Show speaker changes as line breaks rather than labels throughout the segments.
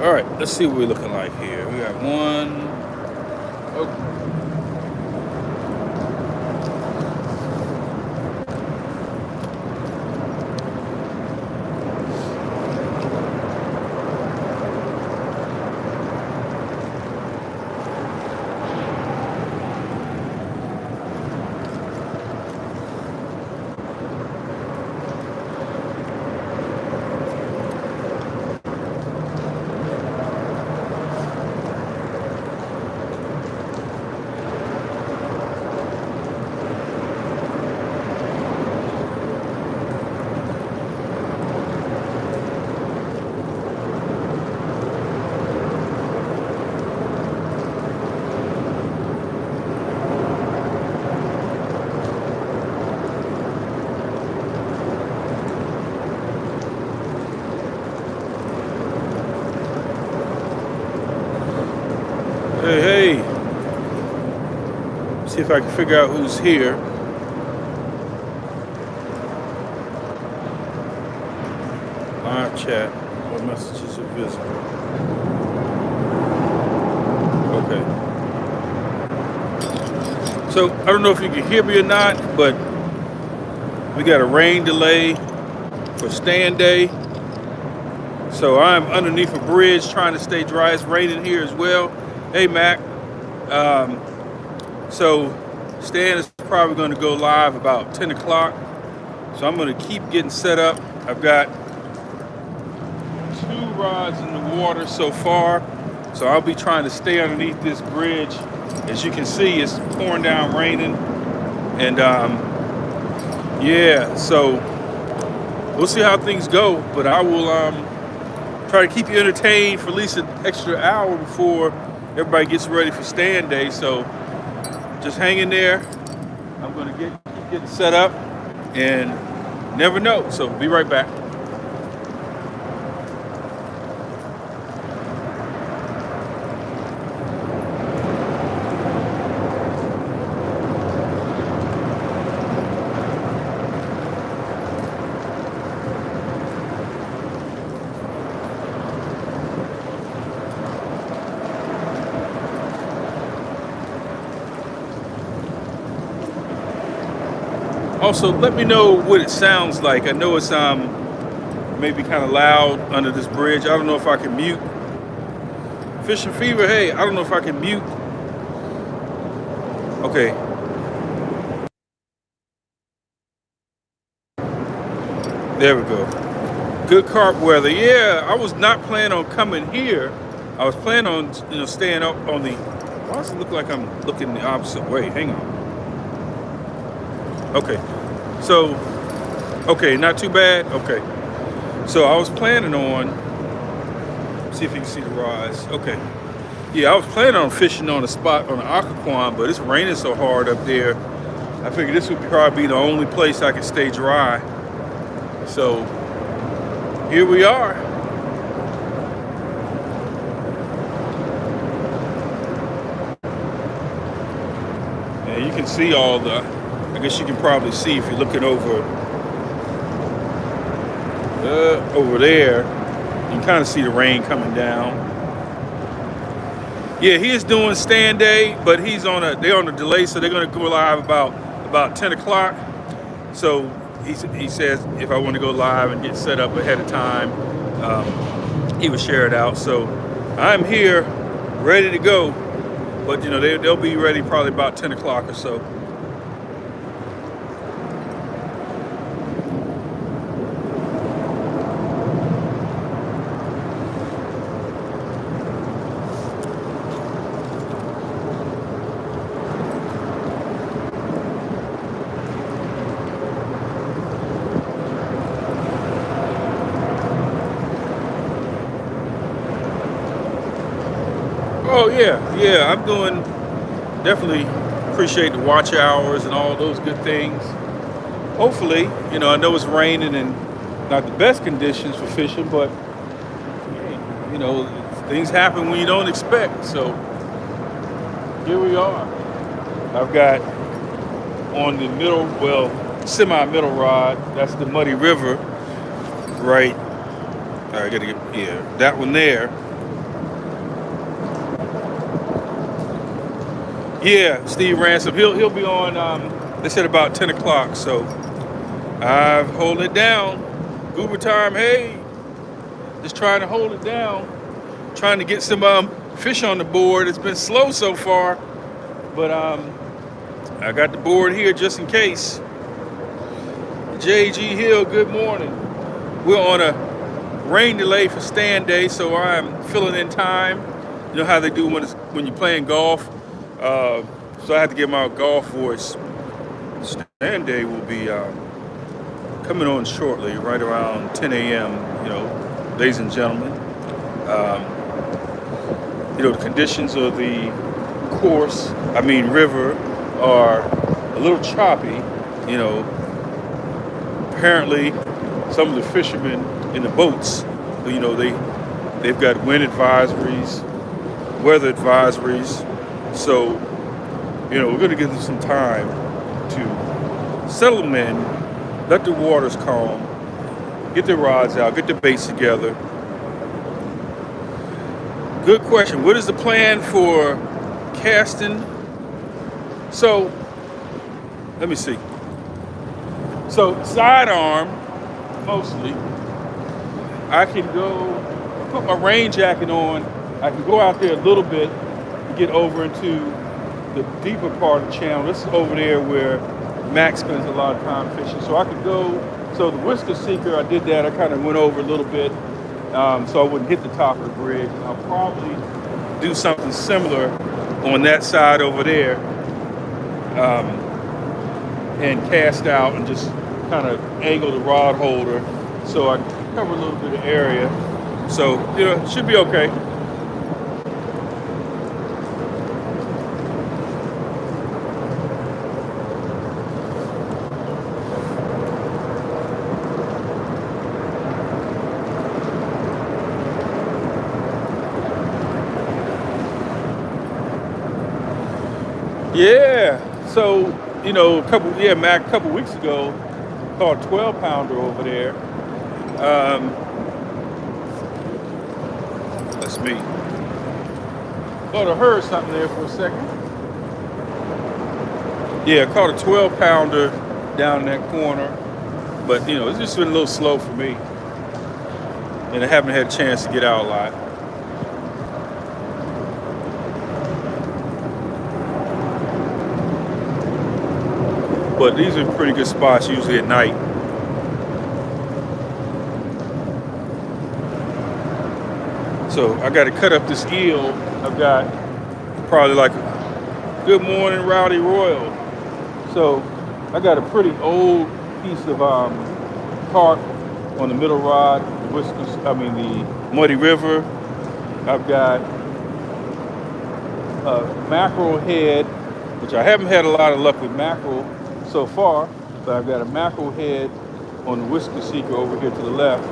All right, let's see what we're looking like here. We got one. Oh, hey, hey. See if I can figure out who's here. Live chat. What messages are visible? Okay. So I don't know if you can hear me or not, but we got a rain delay for StanDay. So I'm underneath a bridge trying to stay dry. It's raining here as well. Hey, Mac. Um, so Stan is probably going to go live about 10 o'clock. So I'm going to keep getting set up. I've got 2 rods in the water so far. So I'll be trying to stay underneath this bridge. As you can see, it's pouring down raining. And yeah, so we'll see how things go. But I will try to keep you entertained for at least an extra hour before everybody gets ready for StanDay. So just hang in there. I'm going to keep getting set up and never know. So be right back. Also, let me know what it sounds like. I know it's maybe kind of loud under this bridge. I don't know if I can mute. Fishing Fever, hey, I don't know if I can mute. Okay. There we go. Good carp weather. Yeah, I was not planning on coming here. I was planning on, staying up on the. Why does it look like I'm looking the opposite way? Hang on. Okay. So, okay, not too bad. Okay. So I was planning on. See if you can see the rise. Okay. Yeah, I was planning on fishing on a spot on the Occoquan, but it's raining so hard up there. I figured this would probably be the only place I could stay dry. So here we are. And you can see all the, I guess you can probably see if you're looking over there, you can kind of see the rain coming down. Yeah, he is doing StanDay, but they're on a delay, so they're gonna go live about 10 o'clock. So he says if I want to go live and get set up ahead of time, he would share it out. So I'm here, ready to go. But they'll be ready probably about 10 o'clock or so. Oh yeah, I'm doing. Definitely appreciate the watch hours and all those good things. Hopefully, I know it's raining and not the best conditions for fishing, but things happen when you don't expect. So here we are. I've got on the middle, semi-middle rod. That's the Muddy River, right? I gotta get that one there. Yeah, Steve Ransom. He'll be on. They said about 10 o'clock. So I've hold it down. Goober time. Hey, just trying to hold it down. Trying to get some fish on the board. It's been slow so far, but I got the board here just in case. JG Hill. Good morning. We're on a rain delay for StanDay, so I'm filling in time. You know how they do when you're playing golf. So I have to get my golf voice. StanDay will be coming on shortly, right around 10 a.m. You know, ladies and gentlemen. You know, the conditions of the river, are a little choppy. You know, apparently some of the fishermen in the boats, you know, they've got wind advisories, weather advisories. So, you know, we're going to give them some time to settle them in, let the waters calm, get their rods out, get the baits together. Good question. What is the plan for casting? So, let me see. So, sidearm, mostly. I can go put my rain jacket on. I can go out there a little bit to get over into the deeper part of the channel. This is over there where Max spends a lot of time fishing. So I could go, so the Whisker Seeker, I did that. I kind of went over a little bit so I wouldn't hit the top of the bridge. And I'll probably do something similar on that side over there and cast out and just kind of angle the rod holder so I cover a little bit of area. So, you know, it should be okay. Yeah. So, you know, Mac a couple weeks ago caught a 12-pounder over there. That's me. Thought I heard something there for a second. Yeah, I caught a 12-pounder down in that corner. But, you know, it's just been a little slow for me. And I haven't had a chance to get out a lot. But these are pretty good spots usually at night. So I got to cut up this eel. I've got probably like a good morning, Rowdy Royal. So I got a pretty old piece of carp on the middle rod, the Muddy River. I've got a mackerel head, which I haven't had a lot of luck with mackerel so far, but I've got a mackerel head on the Whisker Seeker over here to the left.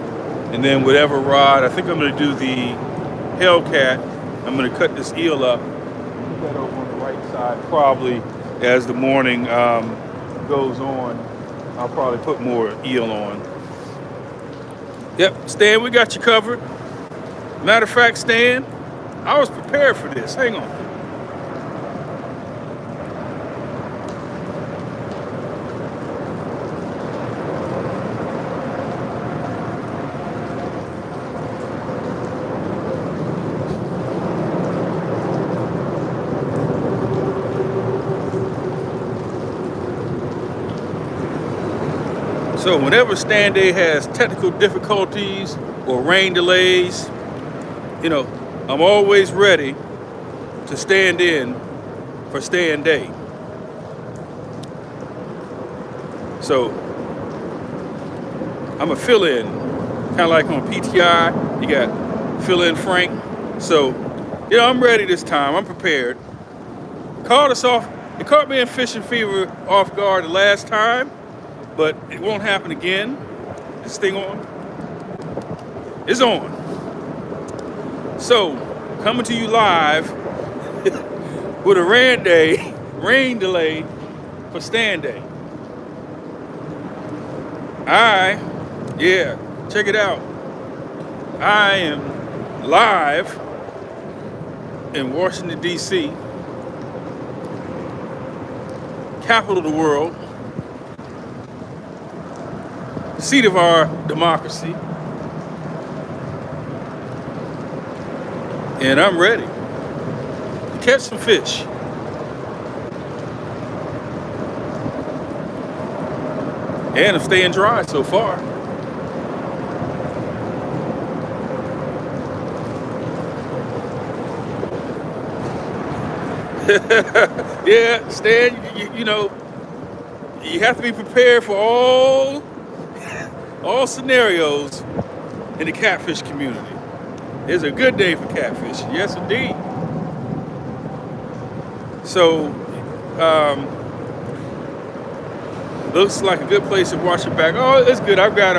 And then whatever rod, I think I'm going to do the Hellcat. I'm going to cut this eel up, put that over on the right side. Probably as the morning goes on, I'll probably put more eel on. Yep, Stan, we got you covered. Matter of fact, Stan, I was prepared for this. Hang on. So whenever StanDay has technical difficulties or rain delays, you know, I'm always ready to stand in for StanDay. So I'm a fill-in, kind of like on PTI, you got fill-in Frank. So, you know, I'm ready this time, I'm prepared. It caught me in fishing fever off guard the last time, but it won't happen again. This thing is on. So, coming to you live with a rain delay for StanDay. Check it out. I am live in Washington, D.C. capital of the world, seat of our democracy, and I'm ready to catch some fish. And I'm staying dry so far. Yeah, Stan, you know, you have to be prepared for all scenarios in the catfish community. It's a good day for catfish. Yes, indeed. So, looks like a good place to wash your back. Oh, it's good. I've got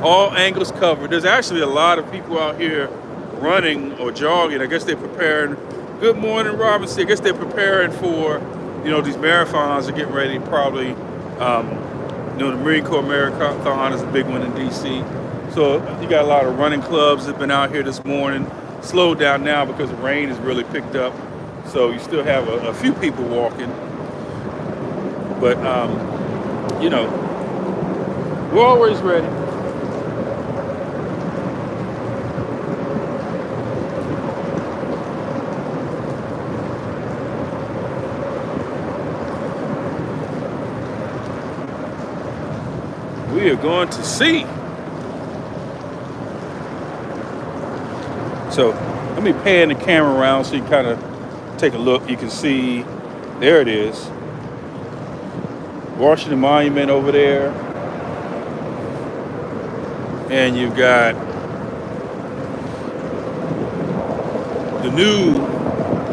all angles covered. There's actually a lot of people out here running or jogging. I guess they're preparing. Good morning, Robinson. I guess they're preparing for, these marathons are getting ready. Probably, the Marine Corps Marathon is a big one in D.C. So you got a lot of running clubs that have been out here this morning. Slowed down now because the rain has really picked up. So you still have a few people walking. But, we're always ready. We are going to see. So let me pan the camera around so you kind of take a look. You can see, there it is. Washington Monument over there. And you've got the new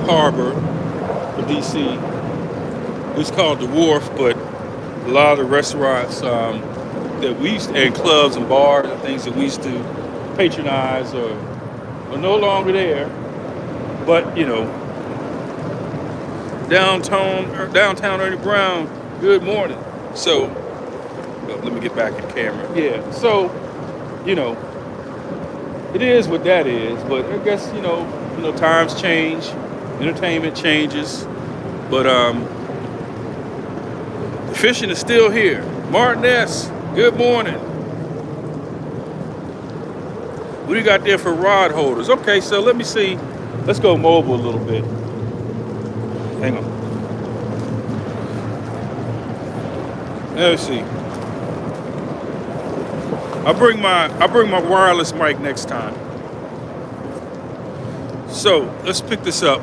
harbor of DC. It's called the Wharf, but a lot of the restaurants that we used to, and clubs and bars and things that we used to patronize are no longer there. But downtown Ernie Brown, good morning. So let me get back in camera. Yeah, so it is what that is. But I guess times change, entertainment changes, but the fishing is still here. Martin S., good morning. What do you got there for rod holders? Okay, so let me see. Let's go mobile a little bit. Hang on. Let's see. I'll bring my wireless mic next time. So let's pick this up.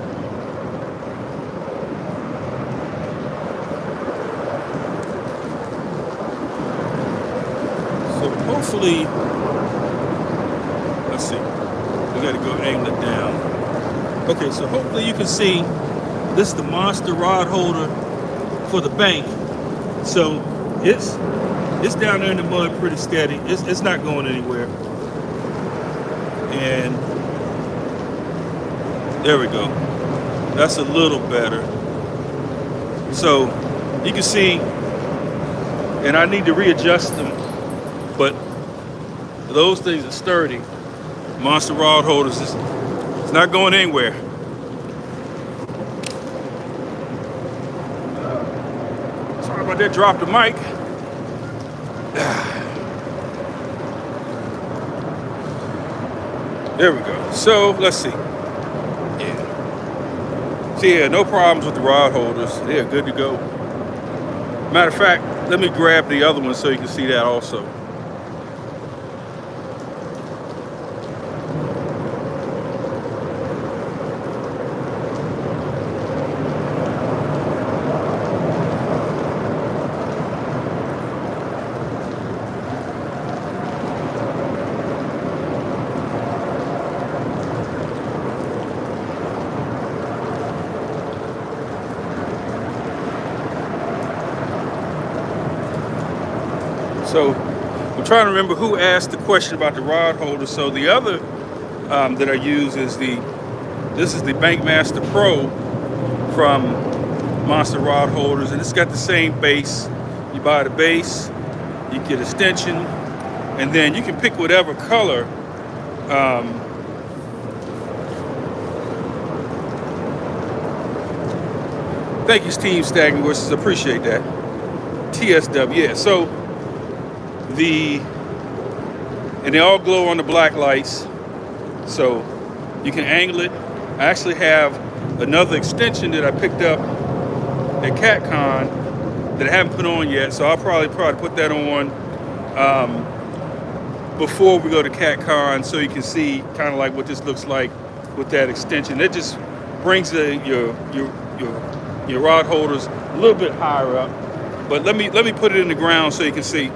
So hopefully, let's see. We got to go angle it down. Okay, so hopefully you can see this is the monster rod holder for the bank. So it's down there in the mud pretty steady. It's not going anywhere. And there we go. That's a little better. So you can see, and I need to readjust them, but those things are sturdy. Monster rod holders, it's not going anywhere. Sorry about that, drop the mic. There we go. So let's see. Yeah. So yeah, no problems with the rod holders. They're good to go. Matter of fact, let me grab the other one so you can see that also. So I'm trying to remember who asked the question about the rod holder. So the other that I use is this is the Bankmaster Pro from Monster Rod Holders, and it's got the same base. You buy the base, you get extension, and then you can pick whatever color Thank you, Team Stagnant Wishes. Appreciate that. TSW. Yeah. So and they all glow on the black lights. So you can angle it. I actually have another extension that I picked up at CatCon that I haven't put on yet. So I'll probably put that on before we go to CatCon, so you can see kind of like what this looks like with that extension. It just brings your rod holders a little bit higher up. But let me put it in the ground so you can see.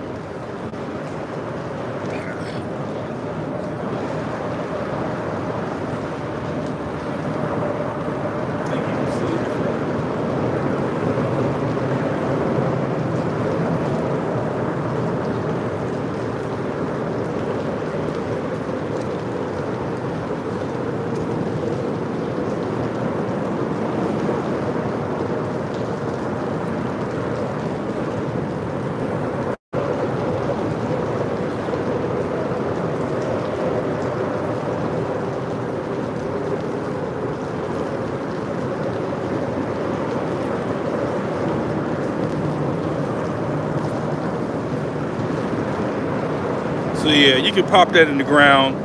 So yeah, you can pop that in the ground,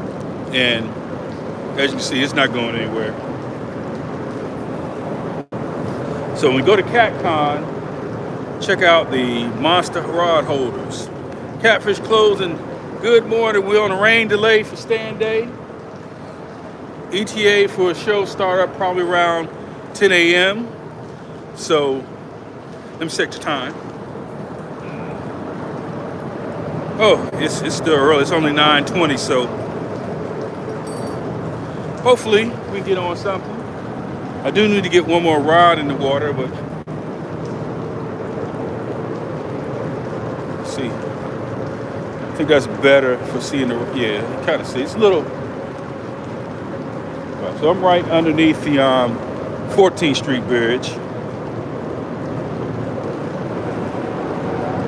and as you can see, it's not going anywhere. So when we go to CatCon, check out the monster rod holders. Catfish closing. Good morning. We're on a rain delay for StanDay. ETA for a show startup probably around 10 a.m. So let me check the time. Oh, it's still early. It's only 9:20, so hopefully we can get on something. I do need to get one more rod in the water, but let's see. I think that's better for seeing the, yeah, you kind of see. It's a little, so I'm right underneath the 14th Street Bridge.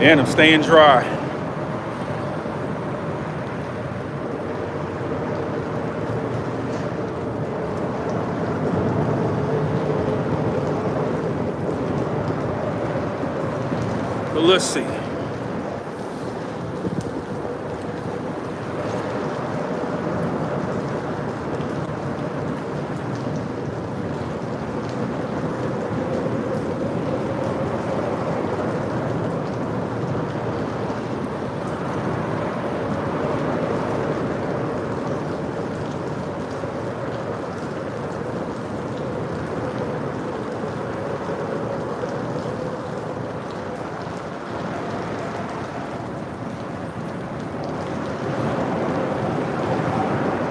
And I'm staying dry. But let's see.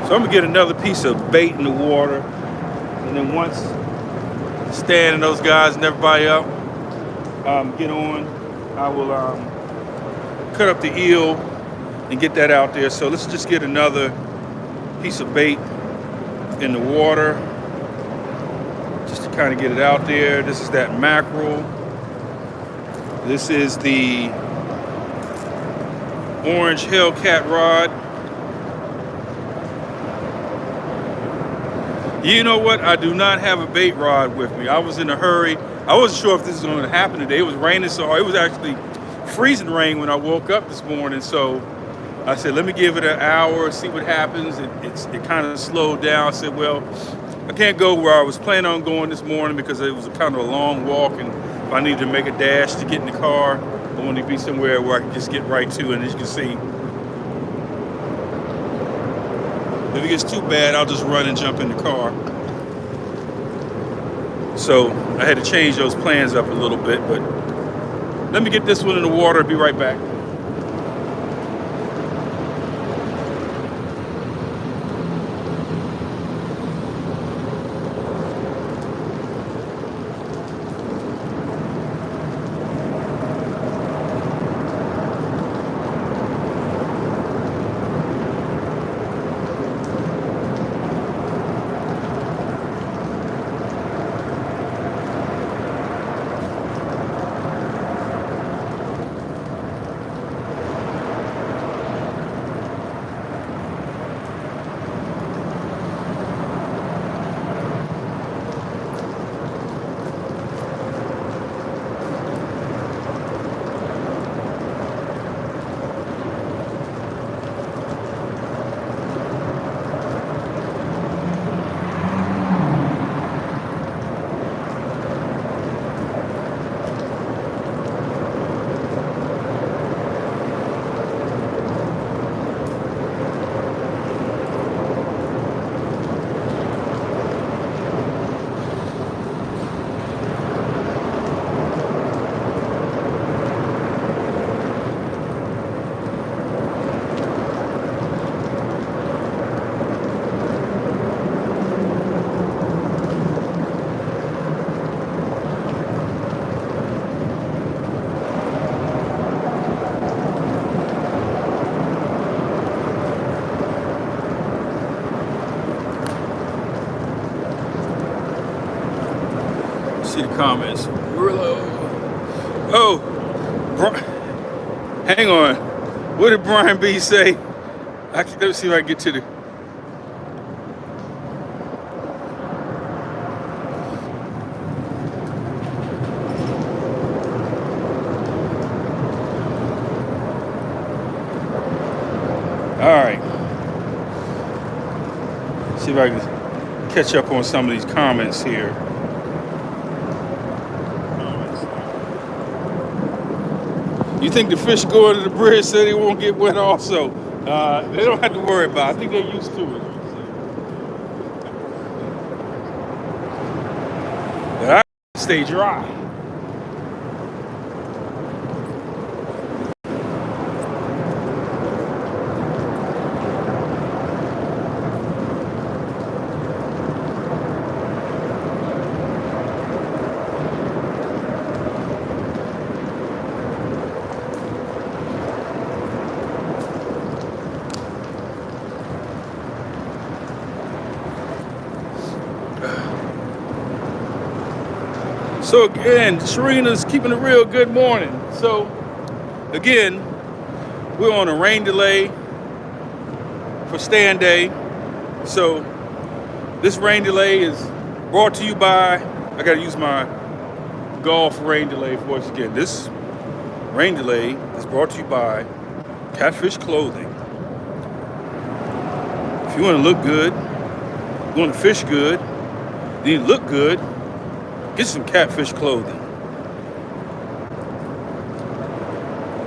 So I'm gonna get another piece of bait in the water, and then once Stan and those guys and everybody up get on, I will cut up the eel and get that out there. So let's just get another piece of bait in the water, just to kind of get it out there. This is that mackerel. This is the orange Hellcat rod. You know what? I do not have a bait rod with me. I was in a hurry. I wasn't sure if this was going to happen today. It was raining so hard. It was actually freezing rain when I woke up this morning. So I said, let me give it an hour, see what happens. It kind of slowed down. I said, well, I can't go where I was planning on going this morning because it was kind of a long walk. And if I needed to make a dash to get in the car, I wanted to be somewhere where I could just get right to it. And as you can see, if it gets too bad, I'll just run and jump in the car. So I had to change those plans up a little bit, but let me get this one in the water. I'll be right back. see the comments. Oh, hang on. What did Brian B say? Let me see if I can get to the. All right. See if I can catch up on some of these comments here. You think the fish going to the bridge so they won't get wet also? They don't have to worry about it. I think they're used to it. But I stay dry. So again, Sharina's keeping it real. Good morning. So again, we're on a rain delay for StanDay. So this rain delay is brought to you by, I gotta use my golf rain delay voice again. This rain delay is brought to you by Catfish Clothing. If you wanna look good, you wanna fish good, then you look good, get some Catfish Clothing.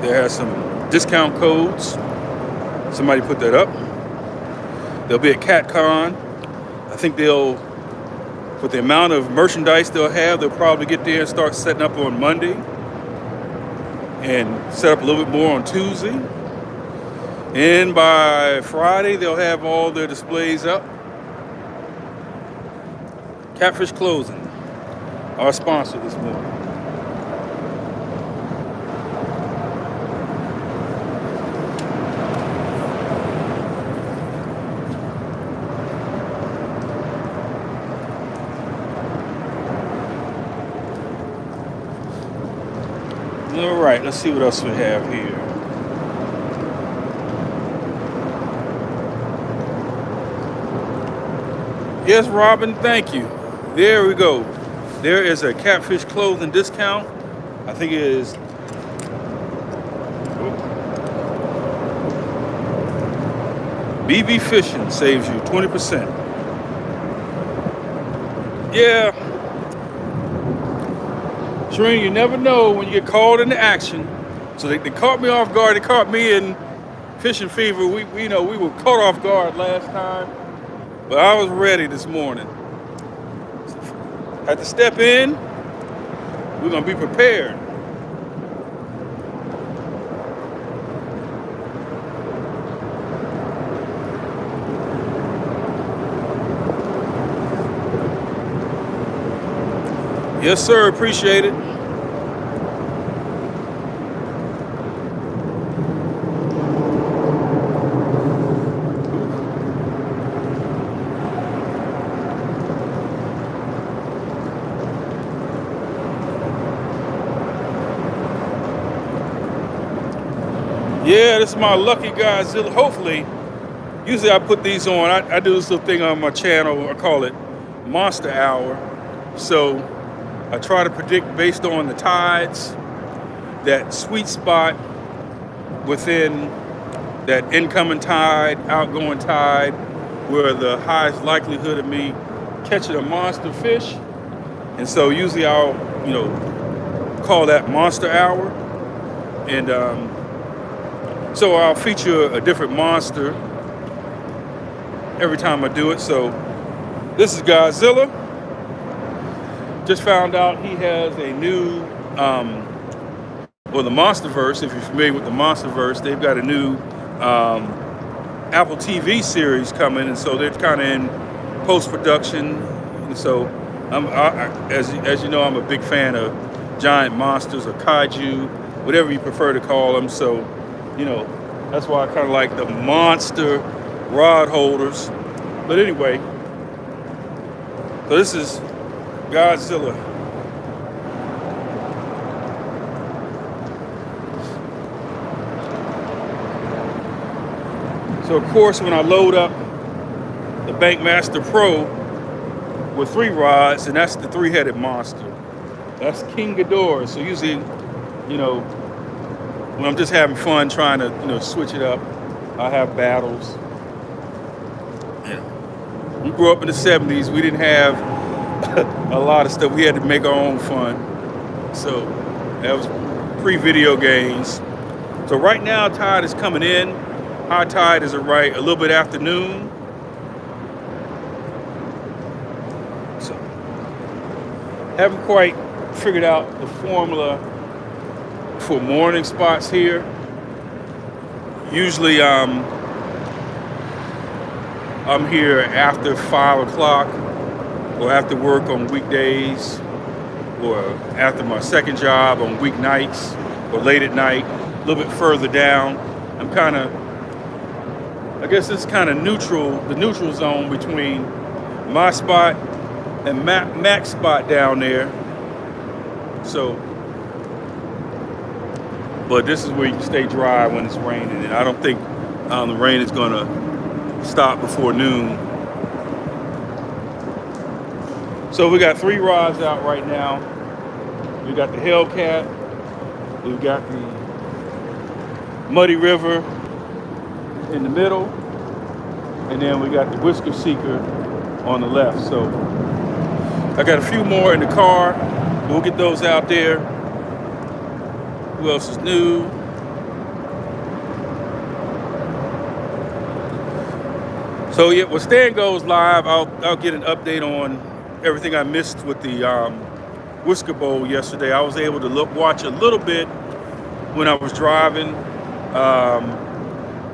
There are some discount codes. Somebody put that up. They'll be at CatCon. I think with the amount of merchandise they'll have, they'll probably get there and start setting up on Monday and set up a little bit more on Tuesday. And by Friday, they'll have all their displays up. Catfish Clothing, our sponsor this morning. All right, let's see what else we have here. Yes, Robin, thank you. There we go. There is a Catfish Clothing discount. I think it is BB Fishing saves you 20%. Yeah. Sharina, you never know when you get called into action. So they caught me off guard. They caught me in fishing fever. We were caught off guard last time, but I was ready this morning. Had to step in. We're gonna be prepared. Yes, sir. Appreciate it. Yeah, this is my lucky Godzilla. Hopefully, usually I put these on. I do this little thing on my channel. I call it Monster Hour. So I try to predict based on the tides, that sweet spot within that incoming tide, outgoing tide, where the highest likelihood of me catching a monster fish. And so usually I'll, call that Monster Hour. And so I'll feature a different monster every time I do it. So this is Godzilla. Just found out he has a new, the Monsterverse. If you're familiar with the Monsterverse, they've got a new Apple TV series coming, and so they're kind of in post-production. And so, as you know, I'm a big fan of giant monsters or kaiju, whatever you prefer to call them. So, that's why I kind of like the monster rod holders. But anyway, so this is Godzilla So of course, when I load up the Bankmaster Pro with 3 rods, and that's the 3-headed monster. That's King Ghidorah. So usually, you know, when I'm just having fun trying to, switch it up, I have battles. Yeah. We grew up in the 70s. We didn't have a lot of stuff. We had to make our own fun. So that was pre-video games. So right now, tide is coming in. High tide is a little bit after noon. So haven't quite figured out the formula for morning spots here. Usually I'm here after 5 o'clock or after work on weekdays or after my second job on weeknights or late at night, a little bit further down. I'm I guess it's kind of neutral, the neutral zone between my spot and Mac's spot down there. So, but this is where you can stay dry when it's raining, and I don't think the rain is gonna stop before noon. So we got 3 rods out right now. We got the Hellcat, we've got the Muddy River in the middle, and then we got the Whisker Seeker on the left. So I got a few more in the car. We'll get those out there. Who else is new? So yeah, when Stan goes live, I'll get an update on everything I missed with the Whisker Bowl yesterday. I was able to watch a little bit when I was driving.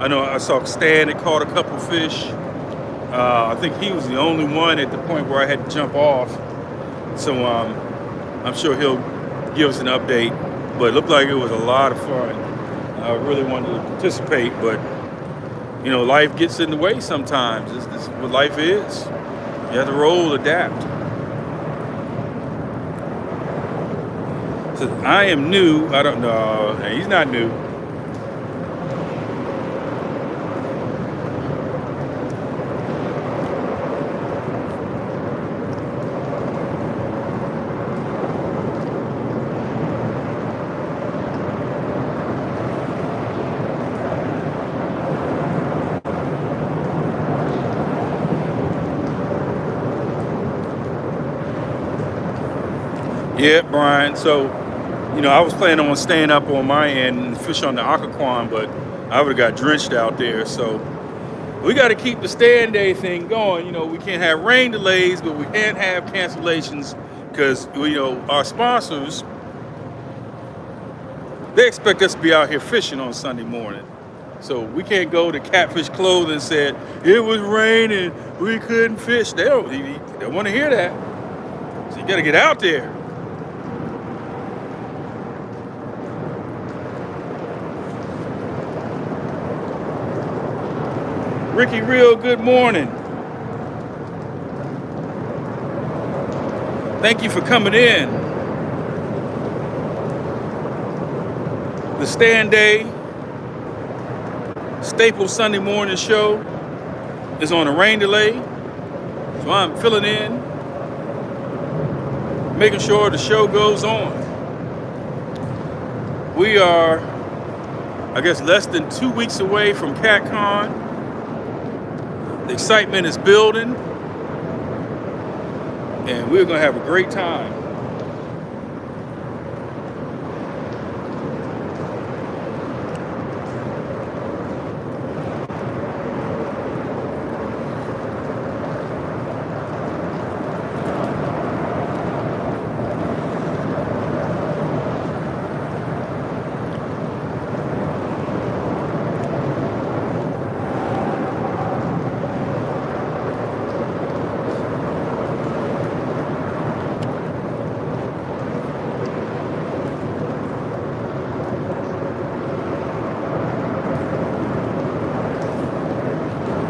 I know I saw Stan that caught a couple fish. I think he was the only one at the point where I had to jump off. So I'm sure he'll give us an update. But it looked like it was a lot of fun. I really wanted to participate, but life gets in the way sometimes. This is what life is. You have to roll, adapt. So I am new. I don't know. He's not new. Yeah, Brian. So, I was planning on staying up on my end and fish on the Occoquan, but I would have got drenched out there. So we got to keep the StanDay thing going. We can't have rain delays, but we can't have cancellations because, our sponsors, they expect us to be out here fishing on Sunday morning. So we can't go to Catfish Clothing and say, it was raining, we couldn't fish. They don't want to hear that. So you got to get out there. Ricky Real, good morning. Thank you for coming in. The StanDay staple Sunday morning show is on a rain delay. So I'm filling in, making sure the show goes on. We are, I guess, less than 2 weeks away from CatCon. The excitement is building, and we're going to have a great time.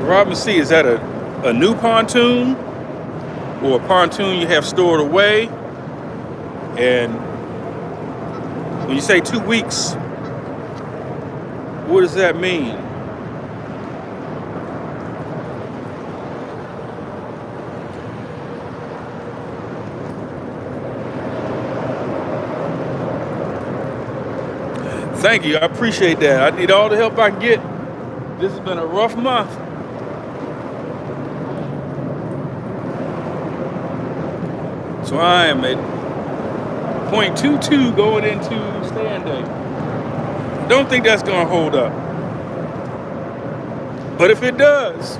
Robin C, is that a new pontoon or a pontoon you have stored away? And when you say 2 weeks, what does that mean? Thank you. I appreciate that. I need all the help I can get. This has been a rough month. So I am at 0.22 going into StanDay. Don't think that's going to hold up. But if it does,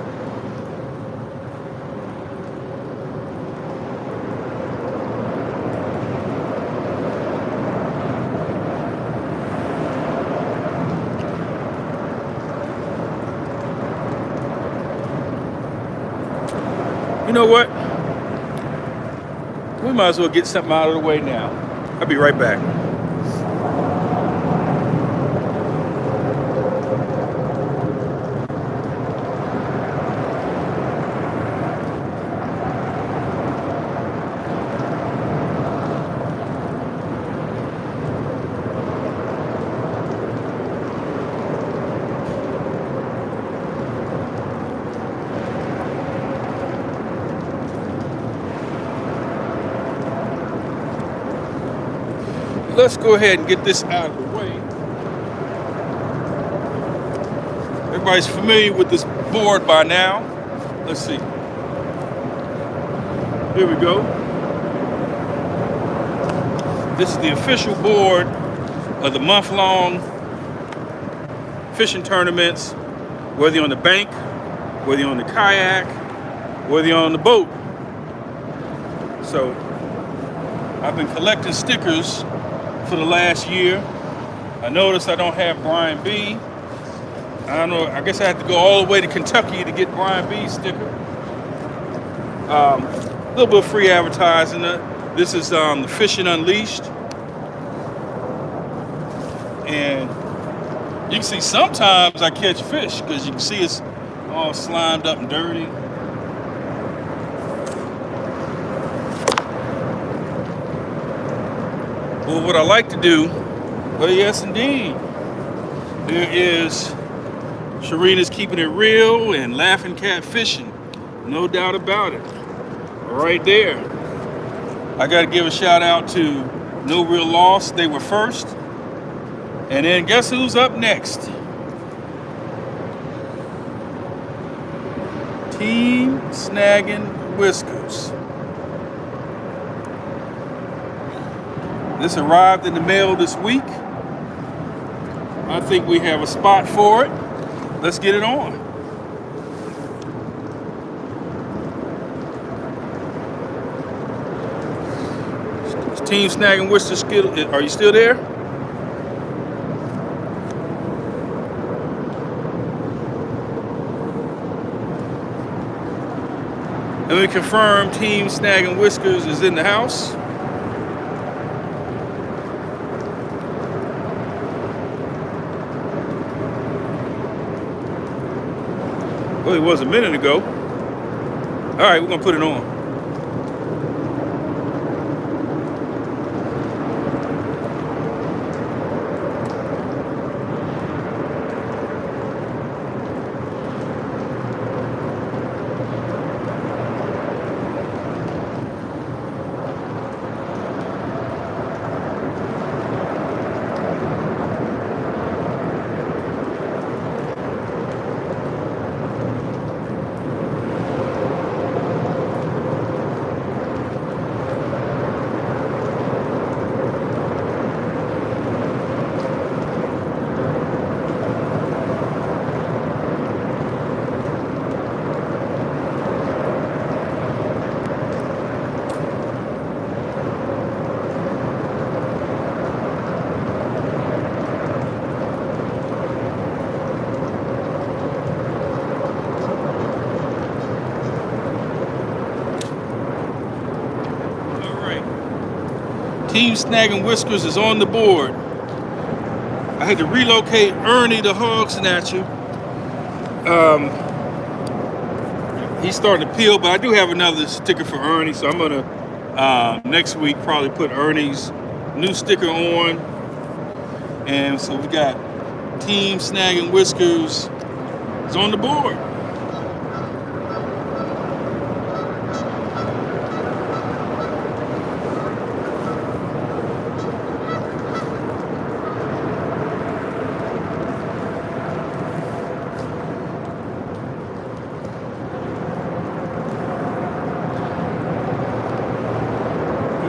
you know what? We might as well get something out of the way now. I'll be right back. Let's go ahead and get this out of the way. Everybody's familiar with this board by now. Let's see. Here we go. This is the official board of the month-long fishing tournaments, whether you're on the bank, whether you're on the kayak, whether you're on the boat. So I've been collecting stickers for the last year. I noticed I don't have Brian B. I don't know, I guess I have to go all the way to Kentucky to get Brian B's sticker. A little bit of free advertising. This is the Fishing Unleashed. And you can see sometimes I catch fish because you can see it's all slimed up and dirty. Well, what I like to do, well, yes, indeed, there is Sharina's Keeping It Real and Laughing Cat Fishing. No doubt about it. Right there. I got to give a shout out to No Real Loss. They were first. And then guess who's up next? Team Snagging Whiskers. This arrived in the mail this week. I think we have a spot for it. Let's get it on. Team Snagging Whiskers, are you still there? Let me confirm Team Snagging Whiskers is in the house. Well, it was a minute ago. All right, we're gonna put it on. Team Snagging Whiskers is on the board. I had to relocate Ernie the hog snatcher. He's starting to peel, but I do have another sticker for Ernie, so I'm gonna next week probably put Ernie's new sticker on. And so we got Team Snagging Whiskers is on the board.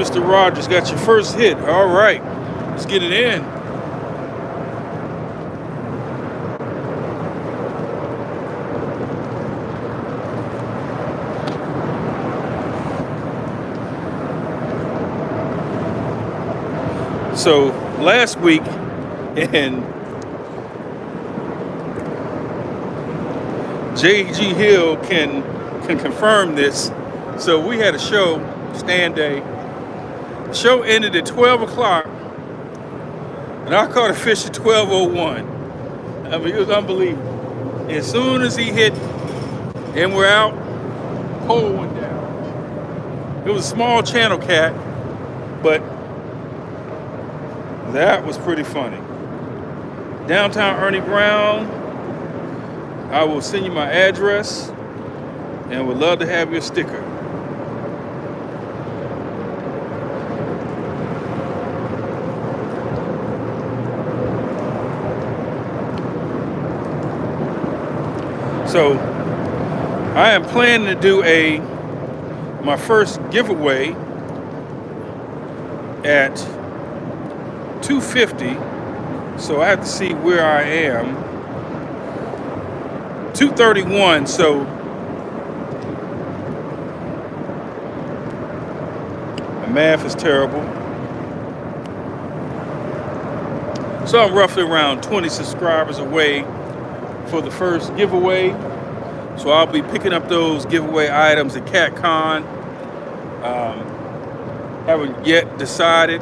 Mr. Rogers got your first hit. All right, let's get it in. So last week, and J.G. Hill can confirm this. So we had a show, StanDay. The show ended at 12 o'clock, and I caught a fish at 12:01. I mean, it was unbelievable. As soon as he hit and we're out, pole went down. It was a small channel cat, but that was pretty funny. Downtown Ernie Brown, I will send you my address and would love to have your sticker. So I am planning to do my first giveaway at 2:50, so I have to see where I am. 2:31, so my math is terrible. So I'm roughly around 20 subscribers away for the first giveaway. So I'll be picking up those giveaway items at CatCon. Haven't yet decided.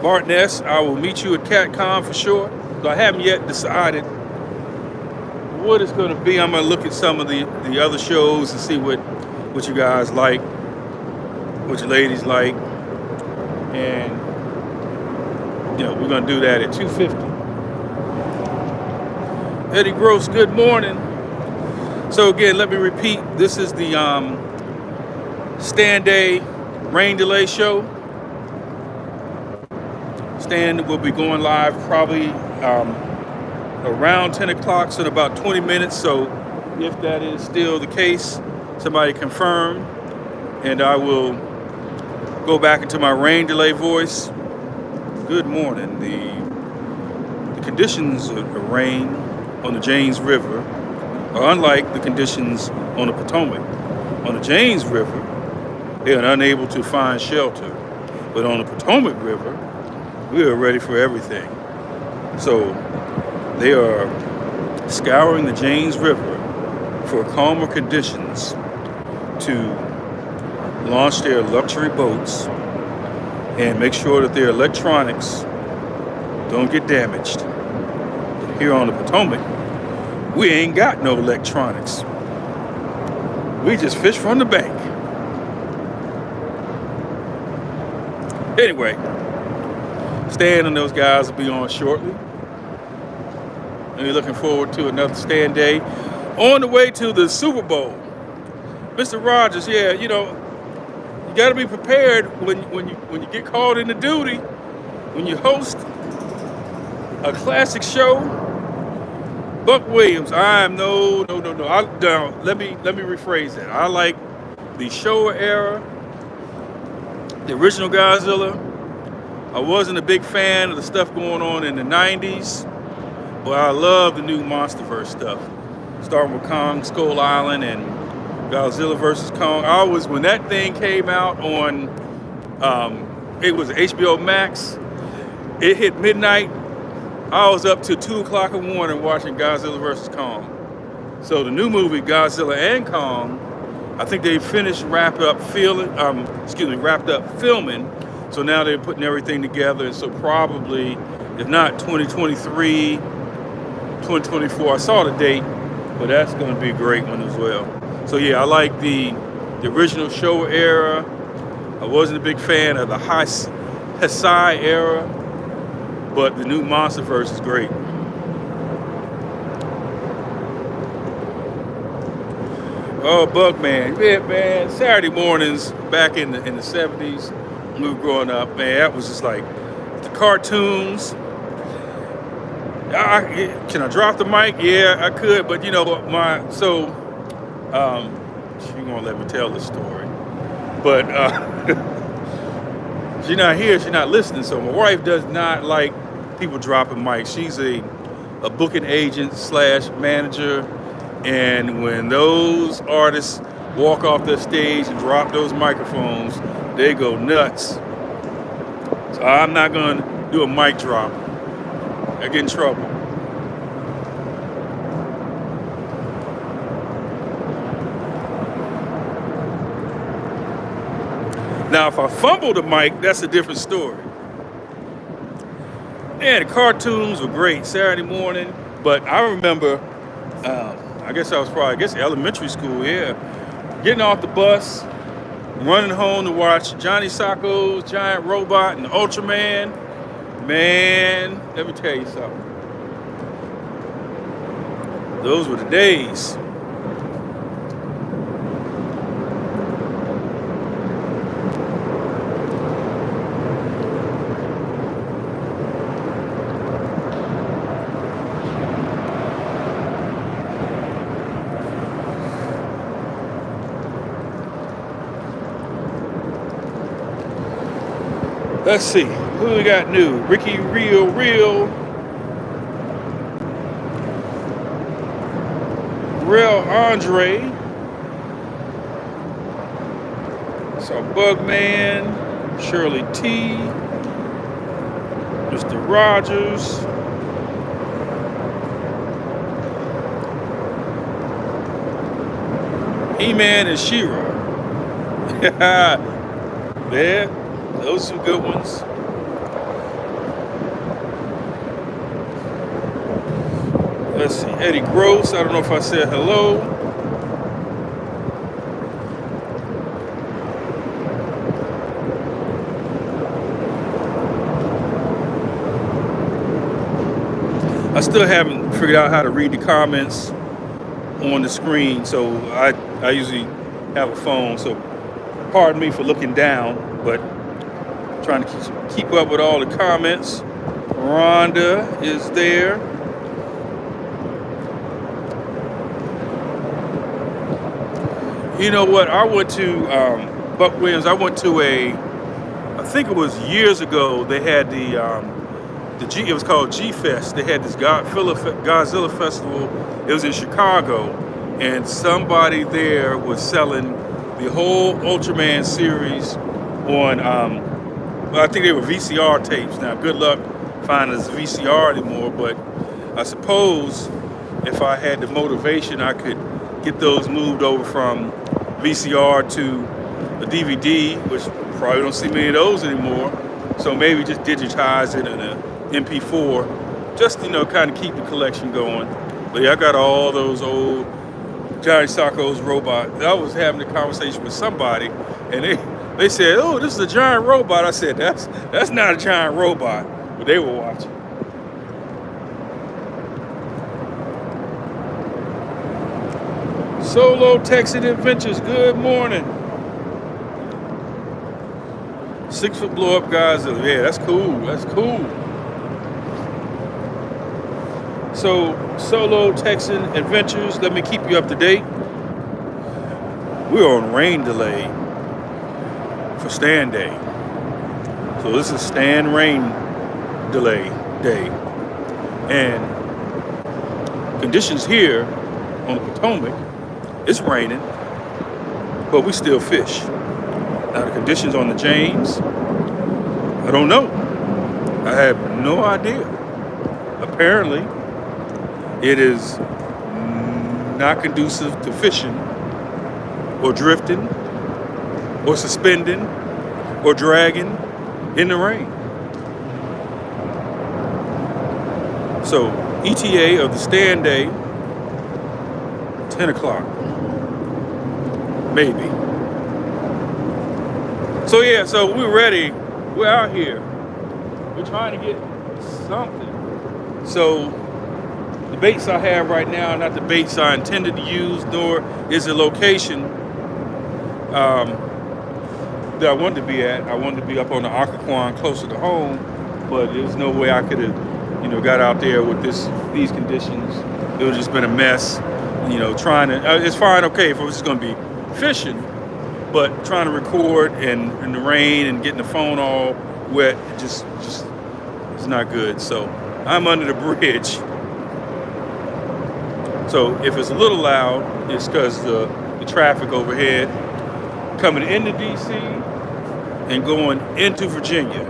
Martin S., I will meet you at CatCon for sure. So I haven't yet decided what it's going to be. I'm going to look at some of the other shows and see what you guys like, what you ladies like. And, we're going to do that at 2:50. Eddie Gross, good morning. So again, let me repeat. This is the StanDay rain delay show. Stan will be going live probably around 10 o'clock, so in about 20 minutes. So if that is still the case, somebody confirm, and I will go back into my rain delay voice. Good morning. The conditions of rain on the James River are unlike the conditions on the Potomac. On the James River, they are unable to find shelter. But on the Potomac River, we are ready for everything. So they are scouring the James River for calmer conditions to launch their luxury boats and make sure that their electronics don't get damaged. Here on the Potomac, we ain't got no electronics. We just fish from the bank. Anyway, Stan and those guys will be on shortly. And we're looking forward to another StanDay. On the way to the Super Bowl. Mr. Rogers, yeah, you got to be prepared when you get called into duty, when you host a classic show. Buck Williams, let me rephrase that. I like the Showa era, the original Godzilla. I wasn't a big fan of the stuff going on in the 90s, but I love the new MonsterVerse stuff, starting with Kong Skull Island and Godzilla versus Kong. When that thing came out on, it was HBO Max, it hit midnight. I was up till 2 o'clock in the morning watching Godzilla vs. Kong. So the new movie, Godzilla and Kong, I think they wrapped up filming. So now they're putting everything together. And so probably, if not 2023, 2024, I saw the date, but that's going to be a great one as well. So yeah, I like the original Showa era. I wasn't a big fan of the Heisei era, but the new MonsterVerse is great. Oh, Bugman. Yeah, man. Saturday mornings back in the 70s, when we were growing up, man, that was just like the cartoons. Can I drop the mic? Yeah, I could, but you won't let me tell this story. But She's not here, she's not listening. So my wife does not like people dropping mics. She's a booking agent slash manager. And when those artists walk off the stage and drop those microphones, they go nuts. So I'm not gonna do a mic drop. I get in trouble. Now, if I fumble the mic, that's a different story. Yeah, the cartoons were great Saturday morning, but I remember, I guess elementary school, yeah. Getting off the bus, running home to watch Johnny Sacco's Giant Robot and Ultraman. Man, let me tell you something. Those were the days. Let's see, who we got new? Ricky Real. Real Andre. So Bugman, Shirley T, Mr. Rogers. He-Man and She-Ra. There. Those are some good ones. Let's see, Eddie Gross. I don't know if I said hello. I still haven't figured out how to read the comments on the screen, so I usually have a phone, so pardon me for looking down, but trying to keep up with all the comments. Rhonda is there. You know what? I went to Buck Williams. I went to I think it was years ago. They had it was called G-Fest. They had this Godzilla Festival. It was in Chicago, and somebody there was selling the whole Ultraman series on. Well, I think they were VCR tapes. Now, good luck finding this VCR anymore, but I suppose if I had the motivation, I could get those moved over from VCR to a DVD, which probably don't see many of those anymore. So maybe just digitize it in an MP4, just, kind of keep the collection going. But yeah, I got all those old Johnny Sacco's Robot. I was having a conversation with somebody, and they said, "Oh, this is a giant robot." I said, "That's not a giant robot," but they were watching. Solo Texan Adventures, good morning. 6 foot blow up guys. Yeah, that's cool. That's cool. So, Solo Texan Adventures, let me keep you up to date. We're on rain delay for StanDay. So this is Stan rain delay day. And conditions here on the Potomac, it's raining, but we still fish. Now the conditions on the James, I don't know. I have no idea. Apparently, it is not conducive to fishing or drifting or suspending or dragging in the rain. So ETA of the StanDay, 10 o'clock, maybe. So yeah, so we're ready. We're out here. We're trying to get something. So the baits I have right now are not the baits I intended to use, nor is the location that I wanted to be at. I wanted to be up on the Occoquan closer to home, but there's no way I could have, got out there with these conditions. It would have just been a mess, trying to, it's fine, okay, if I was just gonna be fishing, but trying to record in the rain and getting the phone all wet, it just it's not good. So I'm under the bridge. So if it's a little loud, it's because the traffic overhead coming into DC and going into Virginia.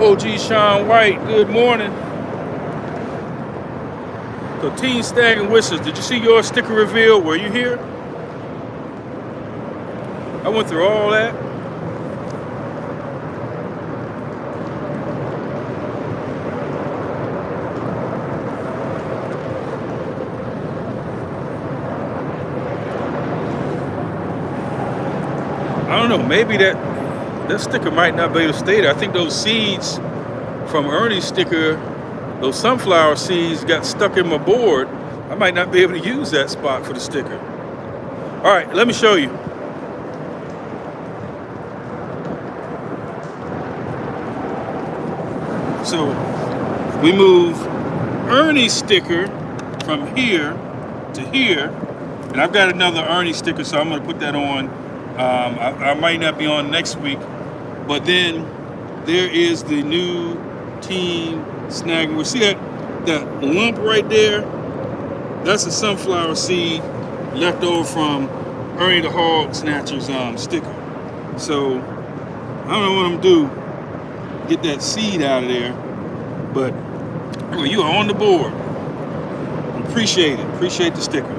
OG Sean White, good morning. So Team Stag and Whistles, did you see your sticker reveal? Were you here? I went through all that. I don't know, maybe that sticker might not be able to stay there. I think those seeds from Ernie's sticker, those sunflower seeds got stuck in my board. I might not be able to use that spot for the sticker. All right, let me show you. So we move Ernie's sticker from here to here, and I've got another Ernie sticker, so I'm gonna put that on. I might not be on next week, but then there is the new Team Snag. We see that lump right there? That's a sunflower seed left over from Ernie the Hog Snatcher's sticker. So I don't know what I'm gonna do, get that seed out of there, but well, you are on the board. Appreciate it. Appreciate the sticker.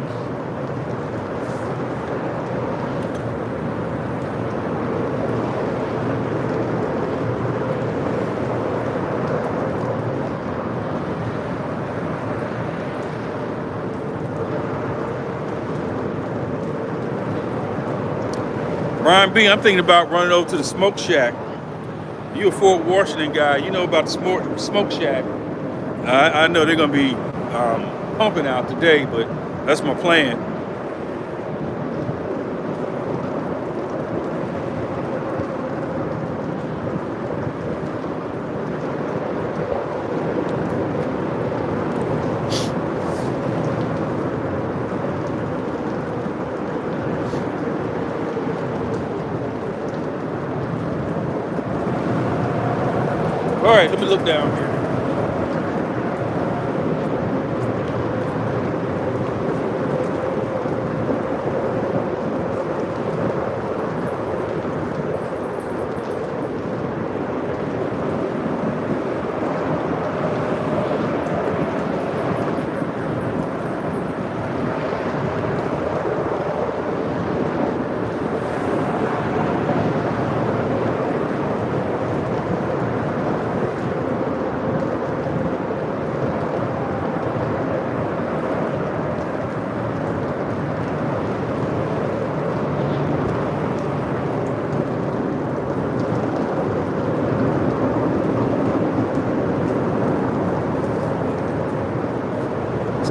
Brian B, I'm thinking about running over to the Smoke Shack. You a Fort Washington guy, you know about the Smoke Shack. I know they're gonna be pumping out today, but that's my plan. All right, let me look down here.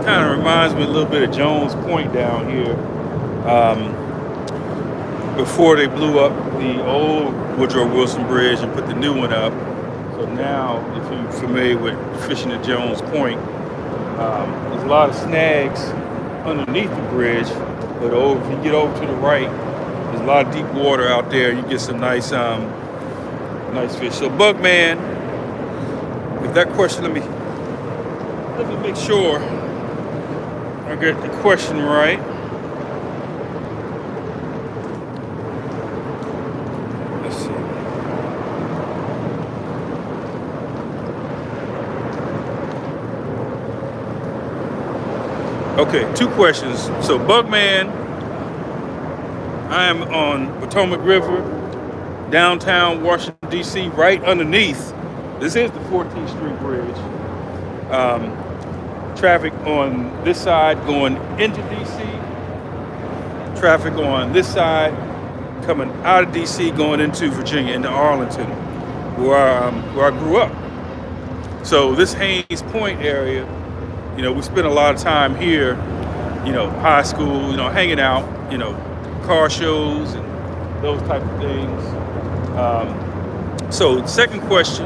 Kind of reminds me a little bit of Jones Point down here. Before they blew up the old Woodrow Wilson Bridge and put the new one up. So now, if you're familiar with fishing at Jones Point, there's a lot of snags underneath the bridge, but if you get over to the right, there's a lot of deep water out there. You get some nice fish. So Bugman, if that question, let me make sure I get the question right. Let's see. Okay, two questions. So Bugman, I am on Potomac River, downtown Washington, D.C., right underneath. This is the 14th Street Bridge. Traffic on this side going into DC, traffic on this side coming out of DC going into Virginia, into Arlington, where I grew up. So this Haynes Point area, you know, we spent a lot of time here, you know, high school, you know, hanging out, you know, car shows and those type of things. So second question,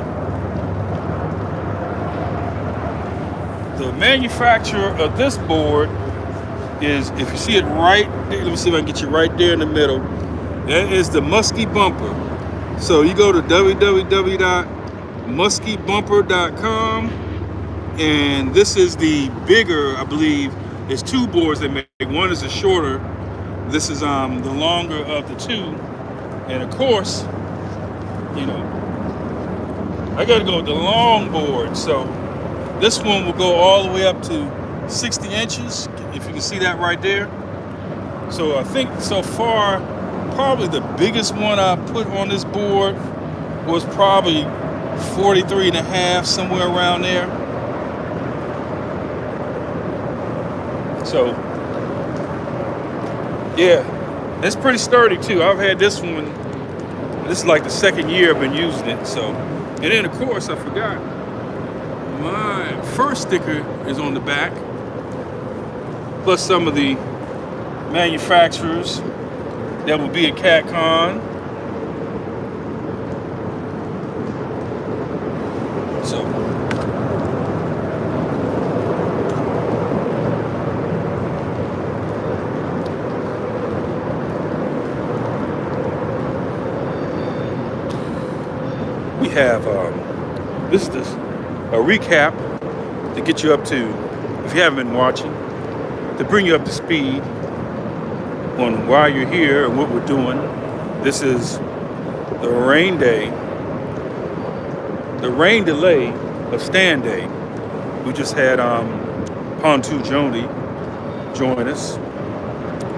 the manufacturer of this board is, if you see it right there, let me see if I can get you right there in the middle. That is the Muskie Bumper. So you go to www.muskiebumper.com, and this is the bigger, I believe, there's two boards they make. One is a shorter. This is the longer of the two. And of course, you know, I gotta go with the long board. So this one will go all the way up to 60 inches, if you can see that right there. So I think so far, probably the biggest one I put on this board was probably 43 and a half, somewhere around there. So yeah, it's pretty sturdy too. I've had this one, this is like the second year I've been using it. So, and then of course I forgot, my first sticker is on the back, plus some of the manufacturers that will be at CatCon. So we have this is a recap to get you up to, if you haven't been watching, to bring you up to speed on why you're here and what we're doing. This is the rain delay of StanDay. We just had Pontoon Jody join us.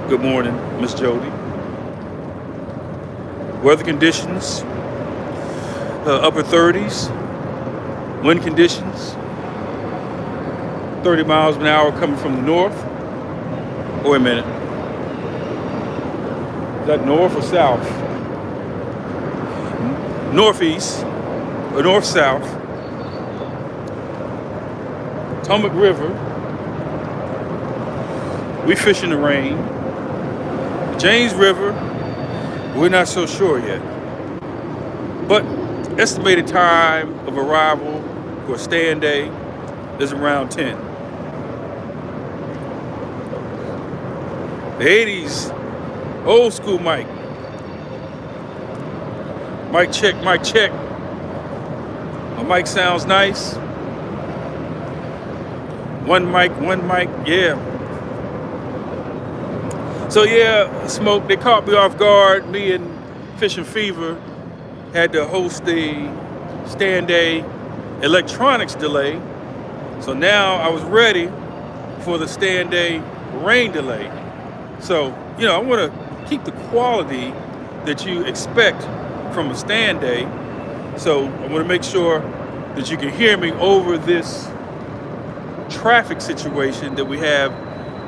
Good morning, Miss Jody. Weather conditions, upper 30s. Wind conditions, 30 miles an hour coming from the north. Oh, wait a minute. Is that north or south? Northeast or north-south. Potomac River. We fish in the rain. James River, we're not so sure yet. But estimated time of arrival for StanDay is around 10. The 80s, old school mic. Mic check, mic check. My mic sounds nice. One mic, yeah. So yeah, Smoke, they caught me off guard. Me and Fishing Fever had to host the StanDay electronics delay. So now I was ready for the StanDay rain delay. So, you know, I want to keep the quality that you expect from a StanDay. So I want to make sure that you can hear me over this traffic situation that we have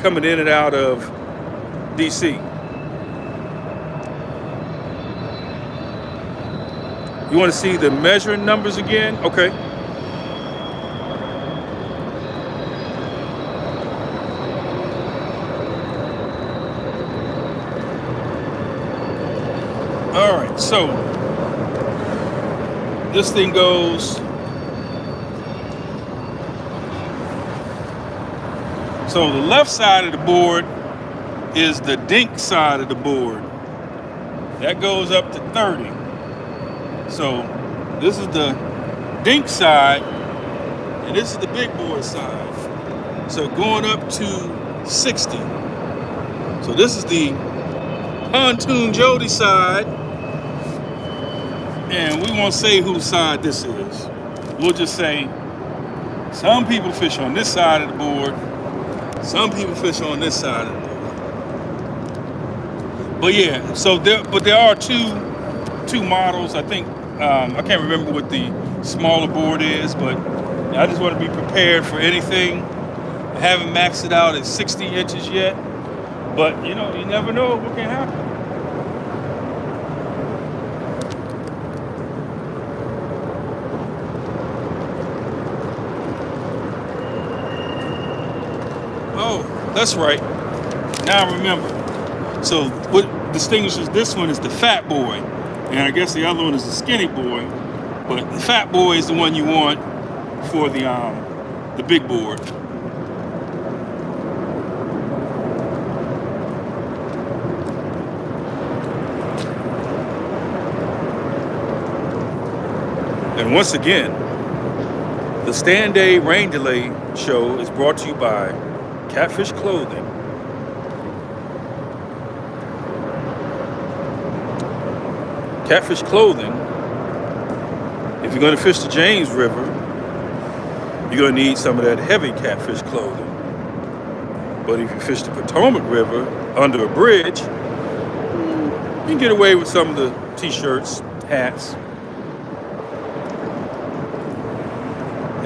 coming in and out of DC. You want to see the measuring numbers again? Okay. All right, so this thing goes. So the left side of the board is the dink side of the board. That goes up to 30. So this is the dink side, and this is the big boy side. So going up to 60. So this is the Pontoon Jody side, and we won't say whose side this is. We'll just say some people fish on this side of the board, some people fish on this side of the board. But yeah, so there are two models. I think I can't remember what the smaller board is, but I just want to be prepared for anything. I haven't maxed it out at 60 inches yet, but you know, you never know what can happen. Oh, that's right. Now I remember. So what distinguishes this one is the fat boy, and I guess the other one is the skinny boy. But the fat boy is the one you want for the big board. And once again, the StanDay Rain Delay Show is brought to you by Catfish Clothing. Catfish Clothing, if you're going to fish the James River, you're going to need some of that heavy catfish clothing. But if you fish the Potomac River under a bridge, you can get away with some of the t-shirts, hats.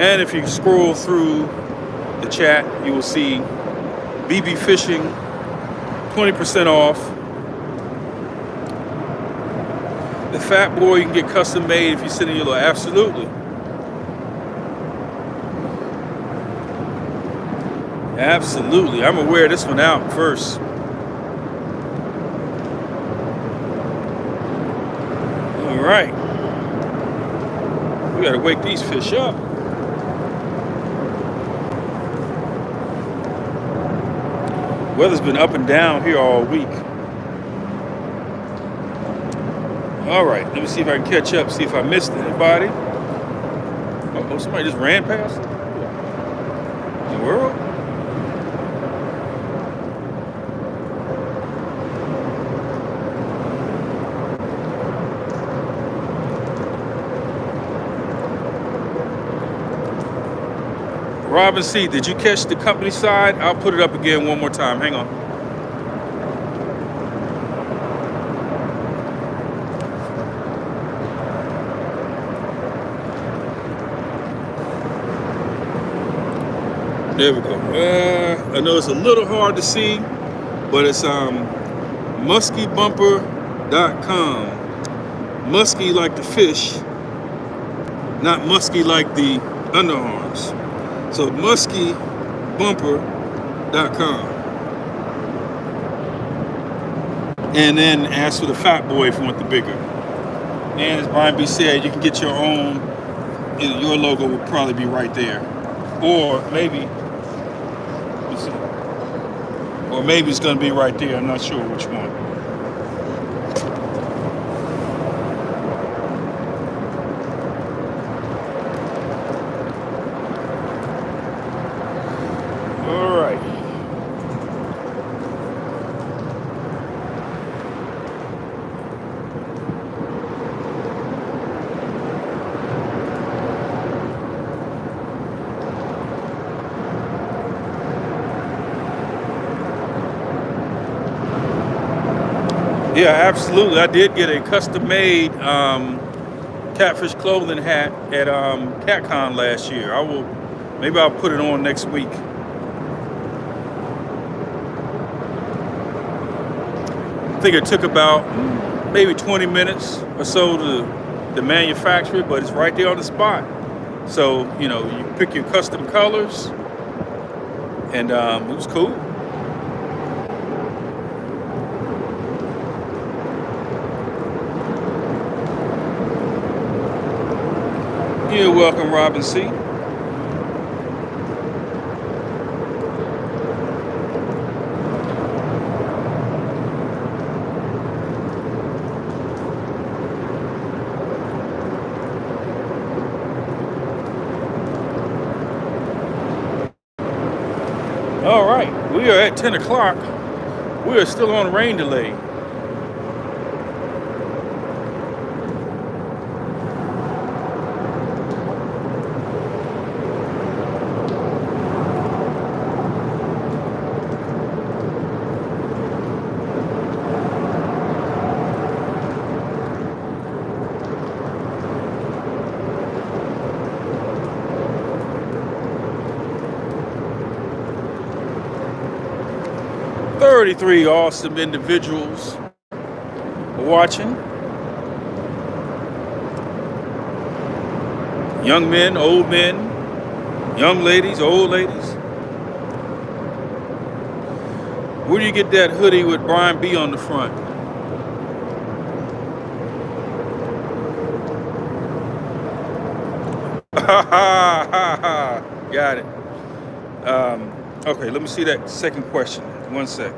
And if you scroll through the chat, you will see BB Fishing, 20% off. The Fat Boy, you can get custom made if you send in your little, absolutely. Absolutely, I'm gonna wear this one out first. All right, we gotta wake these fish up. Weather's been up and down here all week. All right, let me see if I can catch up, see if I missed anybody. Uh-oh, somebody just ran past. The world? Robin C, did you catch the company side? I'll put it up again one more time. Hang on. There we go. I know it's a little hard to see, but it's muskybumper.com. Musky like the fish, not musky like the underarms. So muskybumper.com. And then ask for the Fat Boy if you want the bigger. And as Brian B said, you can get your own. Your logo will probably be right there. Or maybe, let's see. Or maybe it's going to be right there. I'm not sure which one. Yeah, absolutely. I did get a custom-made catfish clothing hat at CatCon last year. Maybe I'll put it on next week. I think it took about maybe 20 minutes or so to manufacture it, but it's right there on the spot. So, you pick your custom colors, and it was cool. You're welcome, Robin C. All right, we are at 10 o'clock. We are still on rain delay. Thirty-three awesome individuals watching. Young men, old men, young ladies, old ladies. Where do you get that hoodie with Brian B on the front? Got it. Okay, let me see that second question. One sec.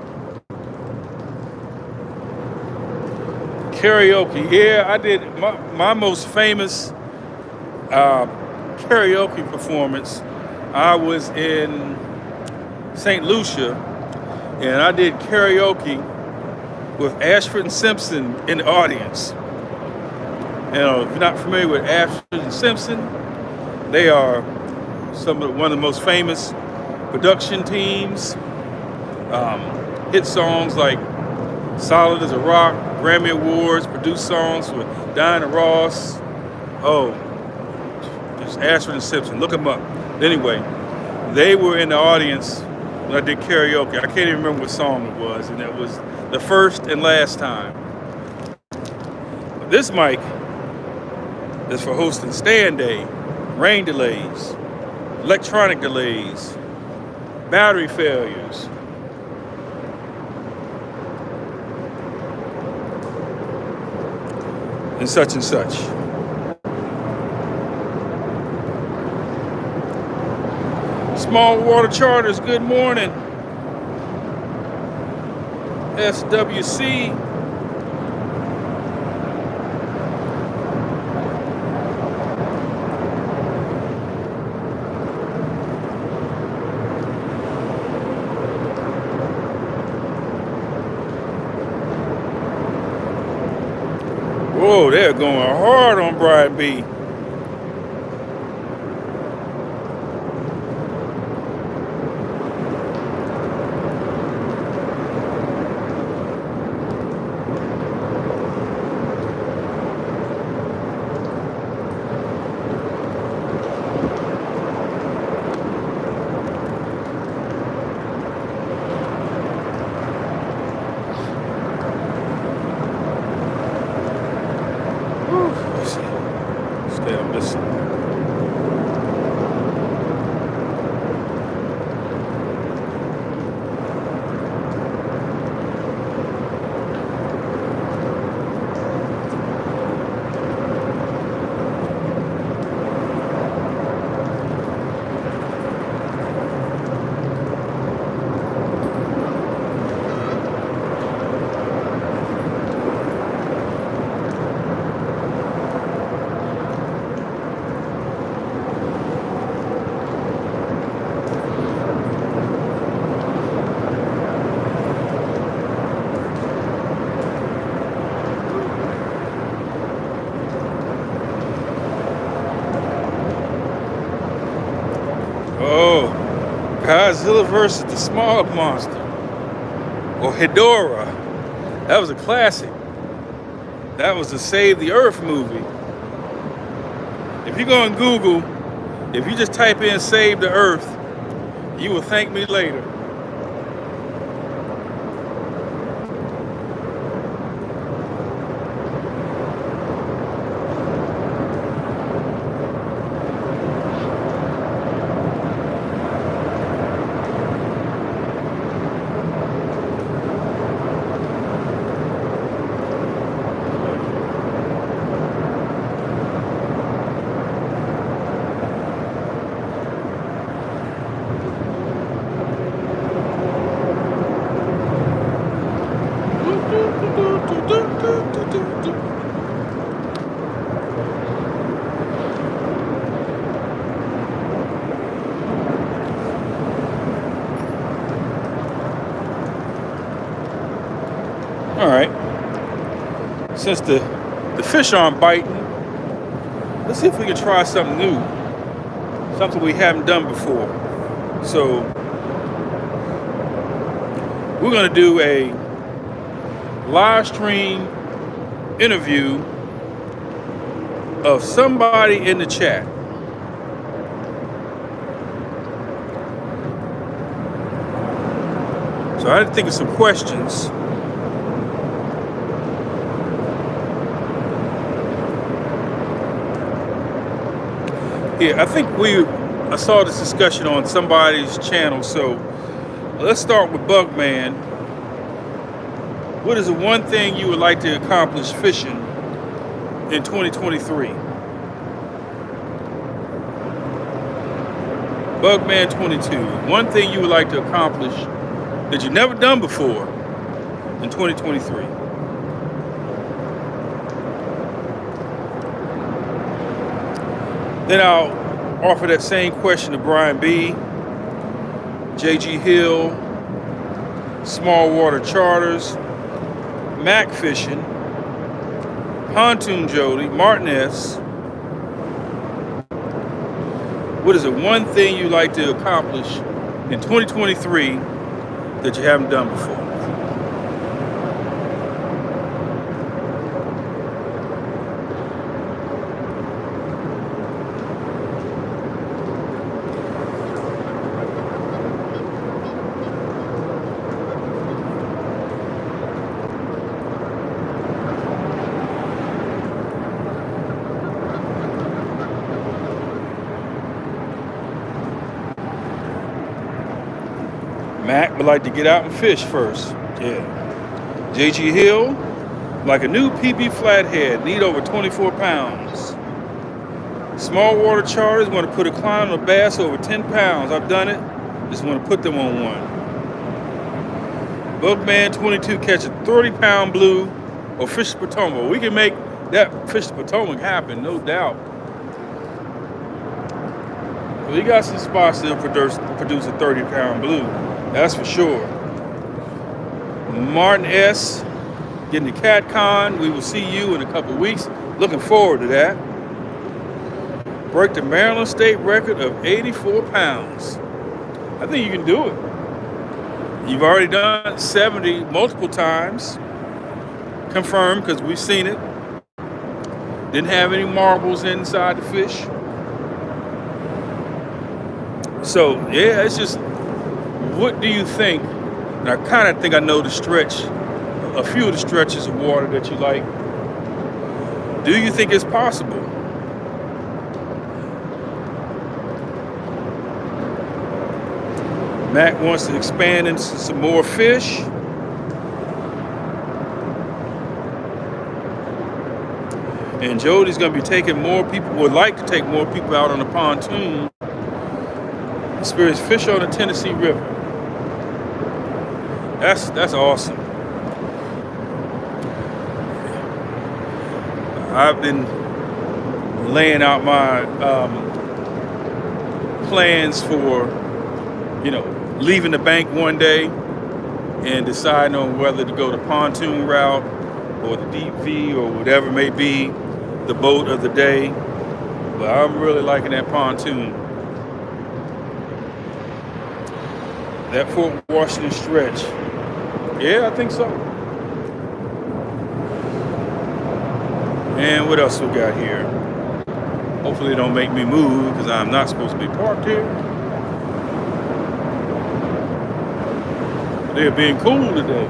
Karaoke. Yeah, I did my most famous karaoke performance. I was in St. Lucia, and I did karaoke with Ashford and Simpson in the audience. You know, if you're not familiar with Ashford and Simpson, they are one of the most famous production teams. Hit songs like "Solid as a Rock," Grammy Awards, produced songs with Diana Ross. Oh, just Ashford and Simpson. Look them up. Anyway, they were in the audience when I did karaoke. I can't even remember what song it was, and it was the first and last time. This mic is for hosting StanDay, rain delays, electronic delays, battery failures. And such and such. Small Water Charters, good morning. SWC. Whoa, they're going hard on Brian B. Stay on this side. Oh, Godzilla versus the Smog Monster, or Hedorah. That was a classic. That was the Save the Earth movie. If you go on Google, if you just type in Save the Earth, you will thank me later. All right. Since the fish aren't biting, let's see if we can try something new, something we haven't done before. So we're going to do a live stream interview of somebody in the chat. So I had to think of some questions. Yeah, I think I saw this discussion on somebody's channel. So let's start with Bugman. What is the one thing you would like to accomplish fishing in 2023? Bugman22. One thing you would like to accomplish that you've never done before in 2023. Then I'll offer that same question to Brian B., JG Hill, Small Water Charters, Mac Fishing, Pontoon Jody, Martin S. What is the one thing you'd like to accomplish in 2023 that you haven't done before? Mac would like to get out and fish first. Yeah. JG Hill, like a new PB flathead, need over 24 pounds. Small water charters want to put a clown on a bass over 10 pounds. I've done it. Just want to put them on one. Bugman 22 catch a 30-pound blue or fish Potomac. We can make that fish Potomac happen, no doubt. We got some spots that'll produce a 30-pound blue. That's for sure. Martin S. getting the Cat Con. We will see you in a couple of weeks. Looking forward to that. Break the Maryland state record of 84 pounds. I think you can do it. You've already done 70 multiple times. Confirmed, because we've seen it. Didn't have any marbles inside the fish. So, yeah, it's just, what do you think? And I kind of think I know the stretch, a few of the stretches of water that you like. Do you think it's possible? Mac wants to expand into some more fish. And Jody's going to be taking more people, would like to take more people out on the pontoon. Experience fish on the Tennessee River. That's awesome. I've been laying out my plans for, leaving the bank one day and deciding on whether to go the pontoon route or the deep V or whatever may be the boat of the day. But I'm really liking that pontoon. That Fort Washington stretch. Yeah, I think so. And what else we got here? Hopefully it don't make me move because I'm not supposed to be parked here. They're being cool today.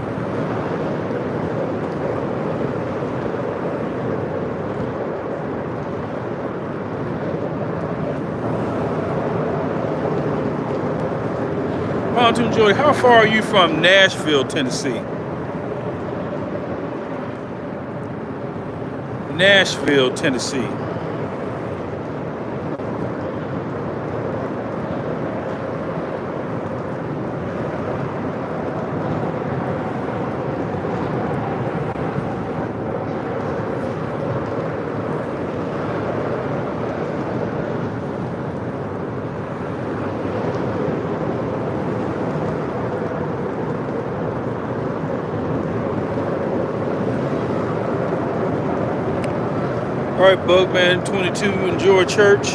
Pontoon Joy, how far are you from Nashville, Tennessee? Nashville, Tennessee. All right, Bugman 22, enjoy church.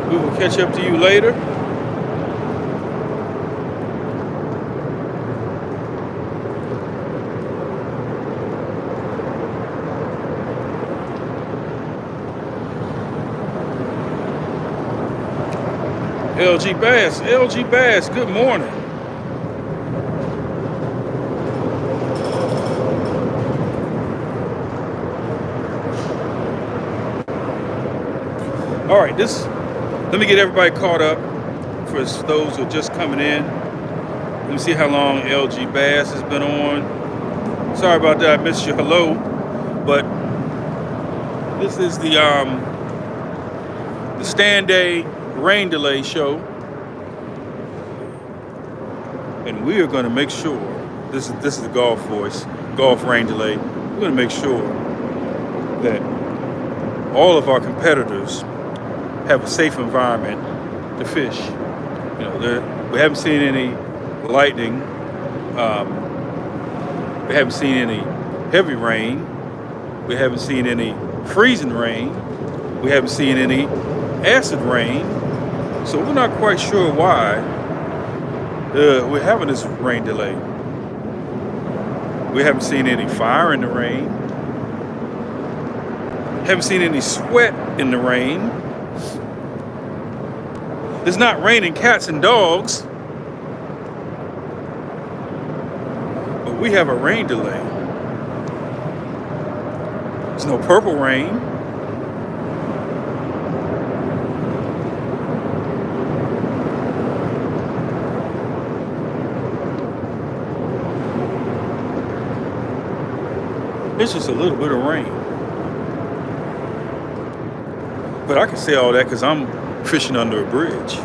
We will catch up to you later. LG Bass, good morning. All right, let me get everybody caught up for those who are just coming in. Let me see how long LG Bass has been on. Sorry about that. I missed your hello, but this is the StanDay rain delay show, and we are going to make sure this is the golf voice, golf rain delay. We're going to make sure that all of our competitors have a safe environment to fish. You know, we haven't seen any lightning. We haven't seen any heavy rain. We haven't seen any freezing rain. We haven't seen any acid rain. So we're not quite sure why we're having this rain delay. We haven't seen any fire in the rain. Haven't seen any sweat in the rain. It's not raining cats and dogs, but we have a rain delay. There's no purple rain. It's just a little bit of rain. But I can say all that because I'm fishing under a bridge.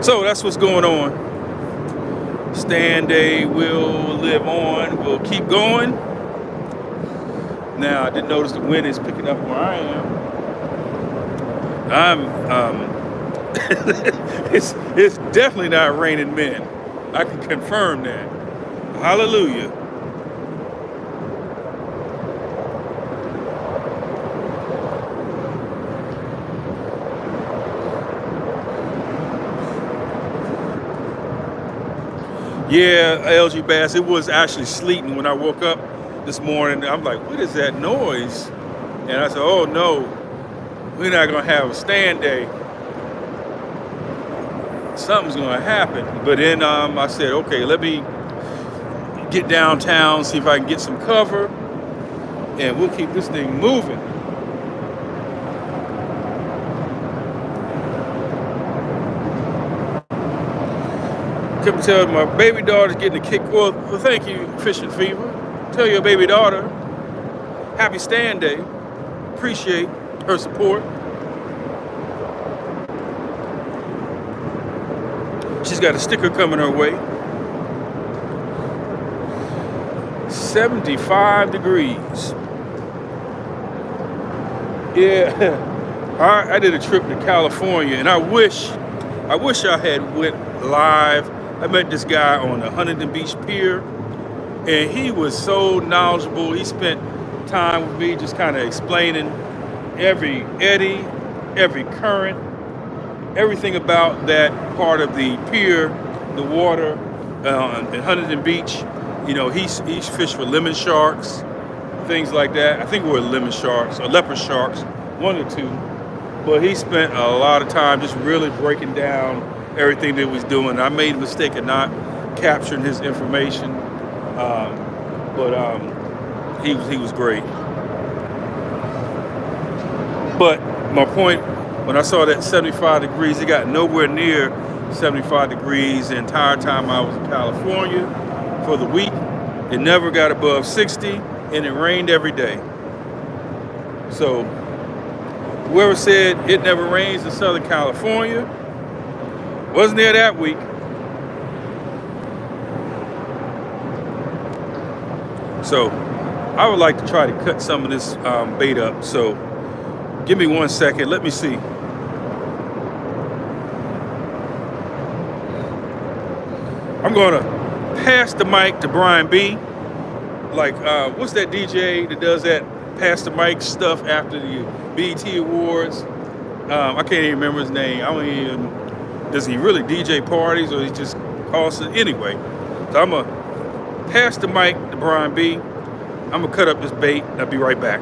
So that's what's going on. StanDay will live on. We'll keep going. Now I did notice the wind is picking up where I am. It's definitely not raining men. I can confirm that. Hallelujah. Yeah, LG Bass, it was actually sleeting when I woke up this morning. I'm like, what is that noise? And I said, oh no, we're not gonna have a StanDay. Something's gonna happen. But then I said, okay, let me get downtown, see if I can get some cover, and we'll keep this thing moving. Couldn't tell my baby daughter's getting a kick. Well, thank you, Fishing Fever. Tell your baby daughter, happy StanDay. Appreciate her support. She's got a sticker coming her way. 75 degrees. Yeah, I did a trip to California, and I wish I had went live. I met this guy on the Huntington Beach Pier, and he was so knowledgeable. He spent time with me just kind of explaining every eddy, every current, everything about that part of the pier, the water, in Huntington Beach. You know, he's fished for lemon sharks, things like that. I think it were lemon sharks or leopard sharks, one or two. But he spent a lot of time just really breaking down everything that he was doing. I made a mistake of not capturing his information, but he was great. But my point, when I saw that 75 degrees, it got nowhere near 75 degrees the entire time I was in California for the week. It never got above 60, and it rained every day. So whoever said it never rains in Southern California wasn't there that week. So I would like to try to cut some of this bait up. So give me 1 second. Let me see. I'm gonna pass the mic to Brian B. Like, what's that DJ that does that pass the mic stuff after the BET Awards? I can't even remember his name. I don't even. Does he really DJ parties, or he just calls it anyway? So I'm gonna pass the mic to Brian B. I'm gonna cut up this bait. I'll be right back.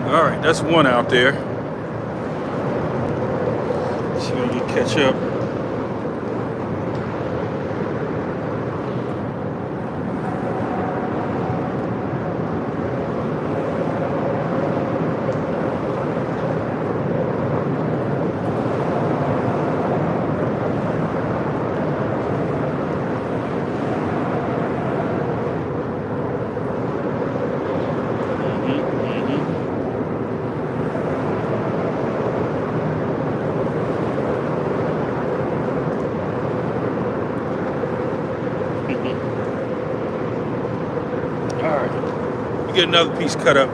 All right, that's one out there. She's gonna get catch up. All right, we get another piece cut up.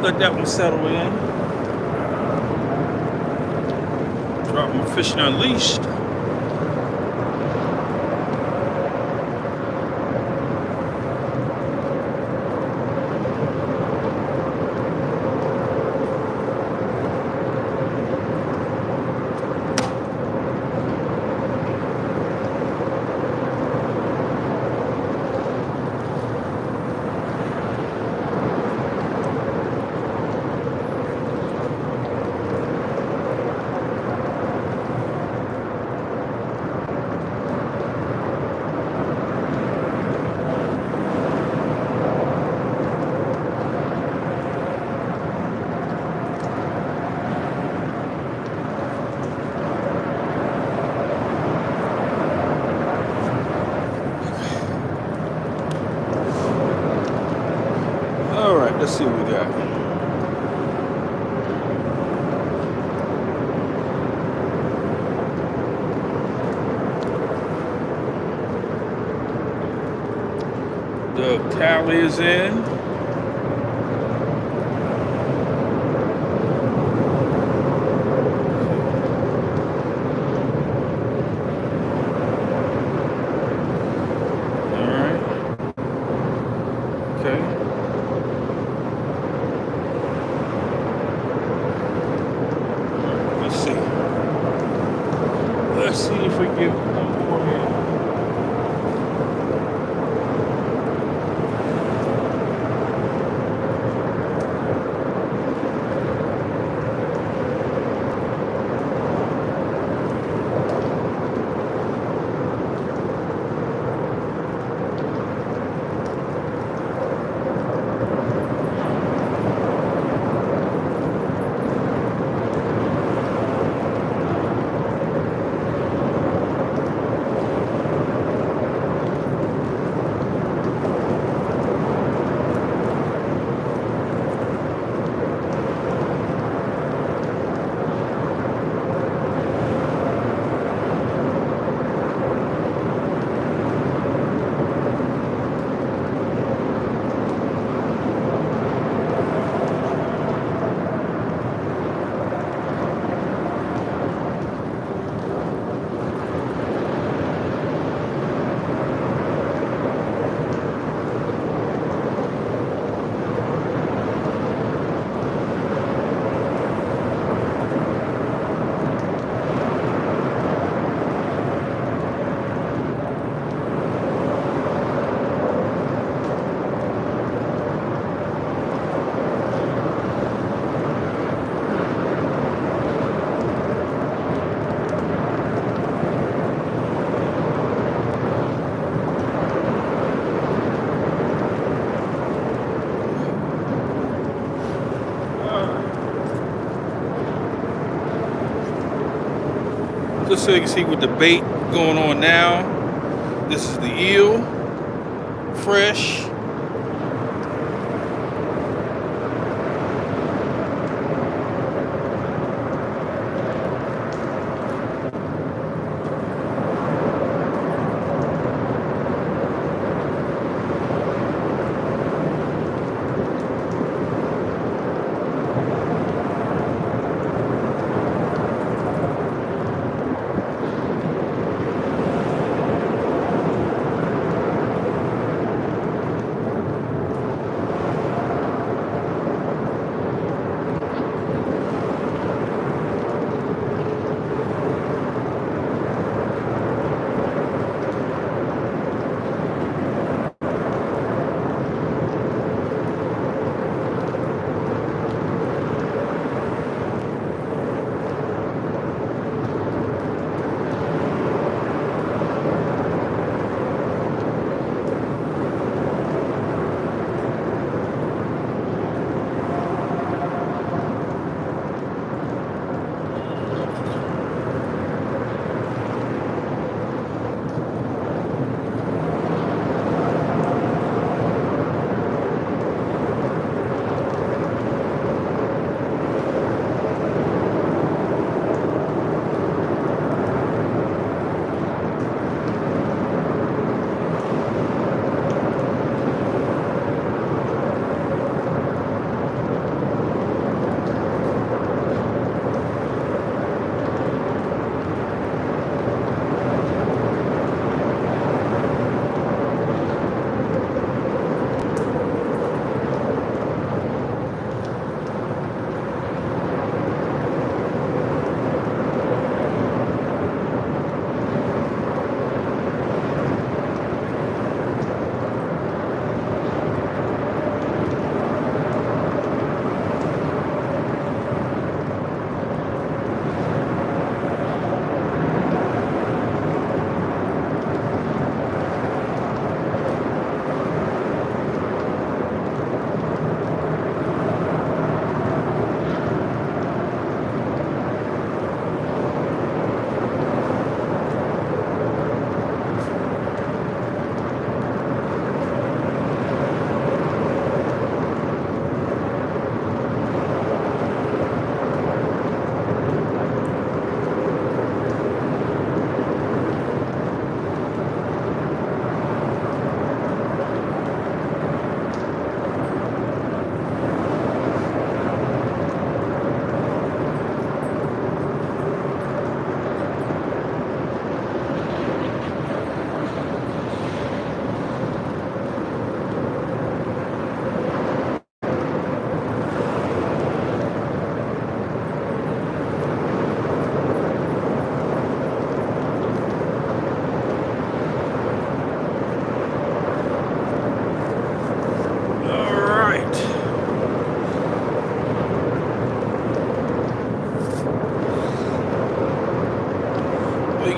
let that one settle in. Drop my fishing unleashed. All right, let's see what we got. The tally is in. All right. Okay. Let's see if we get one more here. Just so you can see what the bait going on now. This is the eel, fresh.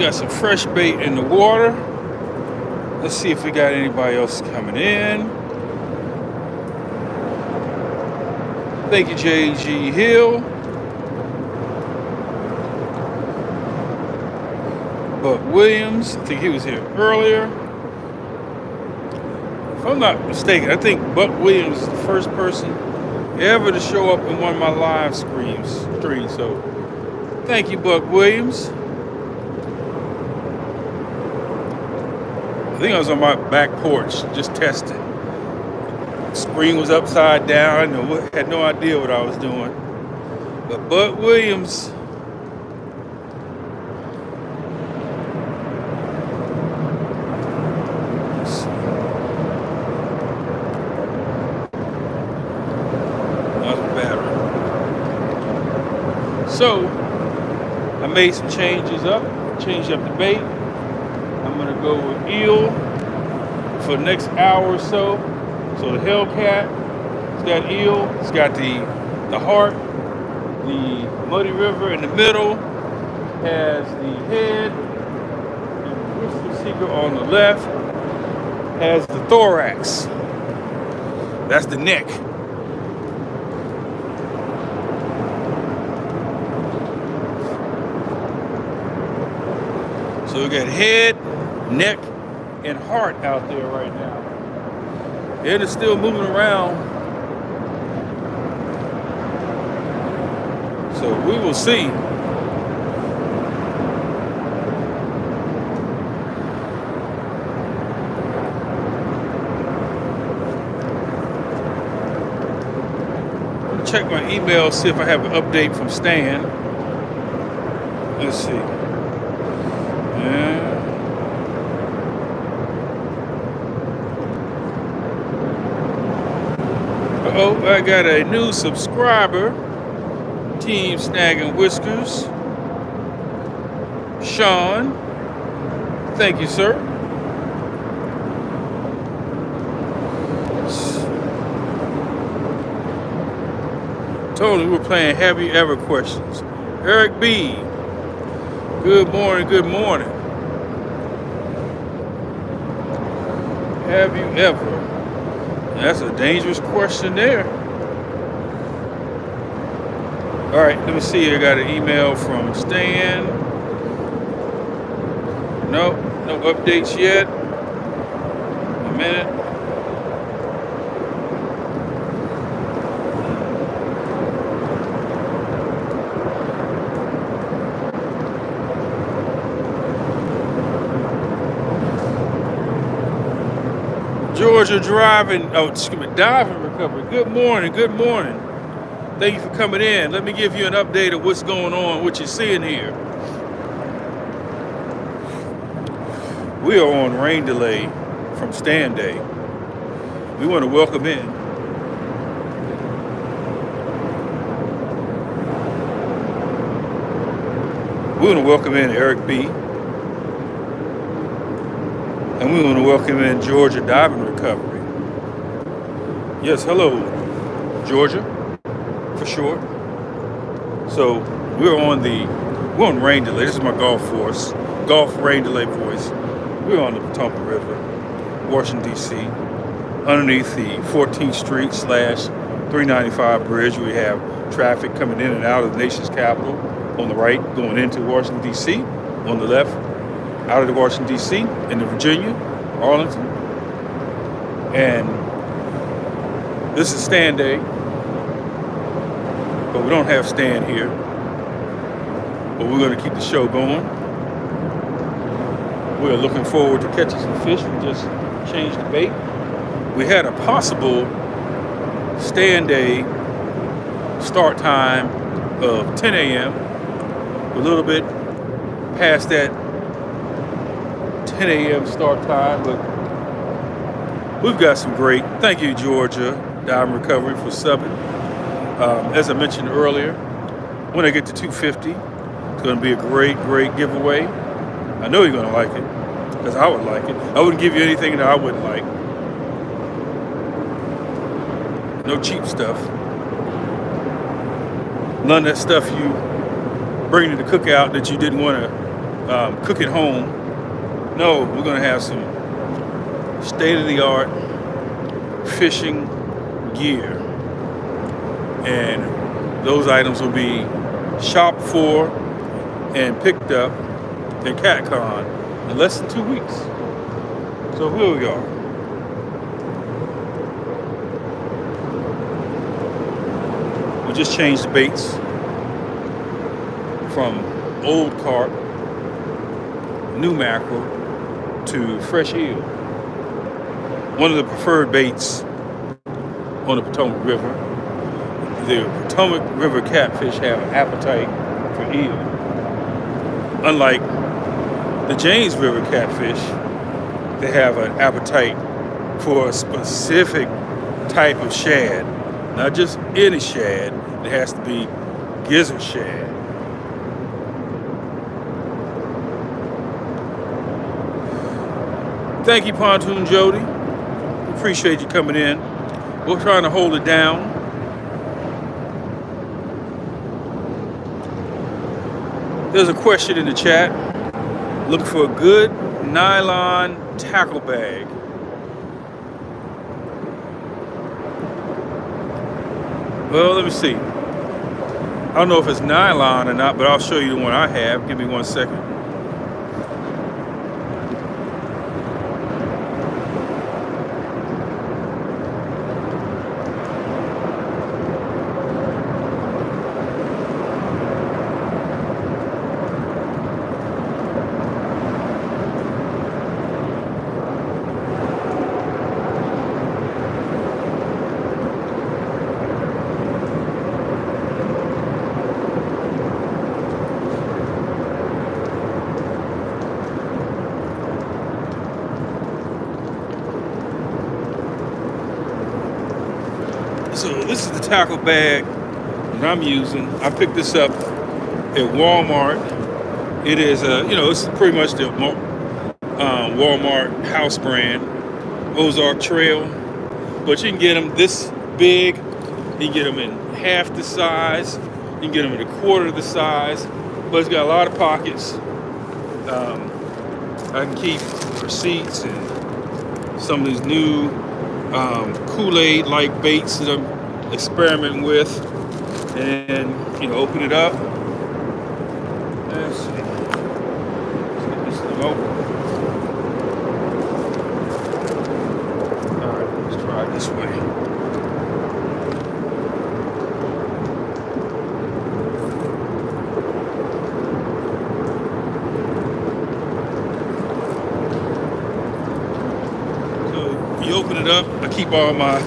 got some fresh bait in the water. Let's see if we got anybody else coming in. Thank you, J.G. Hill. Buck Williams, I think he was here earlier. If I'm not mistaken, I think Buck Williams is the first person ever to show up in one of my live streams. So thank you, Buck Williams. I think I was on my back porch just testing. The screen was upside down. I had no idea what I was doing. But Buck Williams. So I made some changes up, changed up the bait. I'm gonna go with eel for the next hour or so. So the Hellcat, it's got eel, it's got the heart, the Muddy River in the middle, has the head, and the Crystal Seeker on the left, has the thorax. That's the neck. So we got head, neck, and heart out there right now. And it's still moving around. So we will see. Check my email, see if I have an update from Stan. Let's see. Uh-oh, I got a new subscriber. Team Snagging Whiskers. Sean. Thank you, sir. Totally, we're playing Have You Ever questions. Eric B. Good morning, good morning. Have you ever? That's a dangerous question there. All right, let me see. I got an email from Stan. No updates yet. A minute. Georgia diving recovery. Good morning, good morning. Thank you for coming in. Let me give you an update of what's going on, what you're seeing here. We are on rain delay from StanDay. We want to welcome in Eric B. And we want to welcome in Georgia Diving Recovery. Yes, hello, Georgia, for sure. So we're on rain delay. This is my golf rain delay voice. We're on the Potomac River, Washington, D.C., underneath the 14th Street / 395 bridge. We have traffic coming in and out of the nation's capital on the right, going into Washington, D.C., on the left, out of the Washington, D.C., into Virginia, Arlington. And this is StanDay, but we don't have Stan here. But we're going to keep the show going. We're looking forward to catching some fish. We just changed the bait. We had a possible StanDay start time of 10 a.m. A little bit past that 10 a.m. start time, but we've got some great. Thank you, Georgia Diving Recovery, for subbing. As I mentioned earlier, when I get to 250, it's going to be a great giveaway. I know you're going to like it, because I would like it. I wouldn't give you anything that I wouldn't like. No cheap stuff. None of that stuff you bring to the cookout that you didn't want to cook at home. No, we're gonna have some state-of-the-art fishing gear, and those items will be shopped for and picked up at CatCon in less than 2 weeks. So here we are. We just changed the baits from old carp, new mackerel, to fresh eel. One of the preferred baits on the Potomac River. The Potomac River catfish have an appetite for eel. Unlike the James River catfish, they have an appetite for a specific type of shad. Not just any shad, it has to be gizzard shad. Thank you, Pontoon Jody. Appreciate you coming in. We're trying to hold it down. There's a question in the chat. Looking for a good nylon tackle bag. Well, let me see. I don't know if it's nylon or not, but I'll show you the one I have. Give me 1 second. So this is the tackle bag that I'm using. I picked this up at Walmart. It is it's pretty much the Walmart house brand, Ozark Trail. But you can get them this big. You can get them in half the size. You can get them in a quarter of the size. But it's got a lot of pockets. I can keep receipts and some of these new Kool-Aid-like baits that I'm experimenting with, and open it up. Let's see. Let's get this thing open. All right, let's try it this way. So you open it up. I keep all my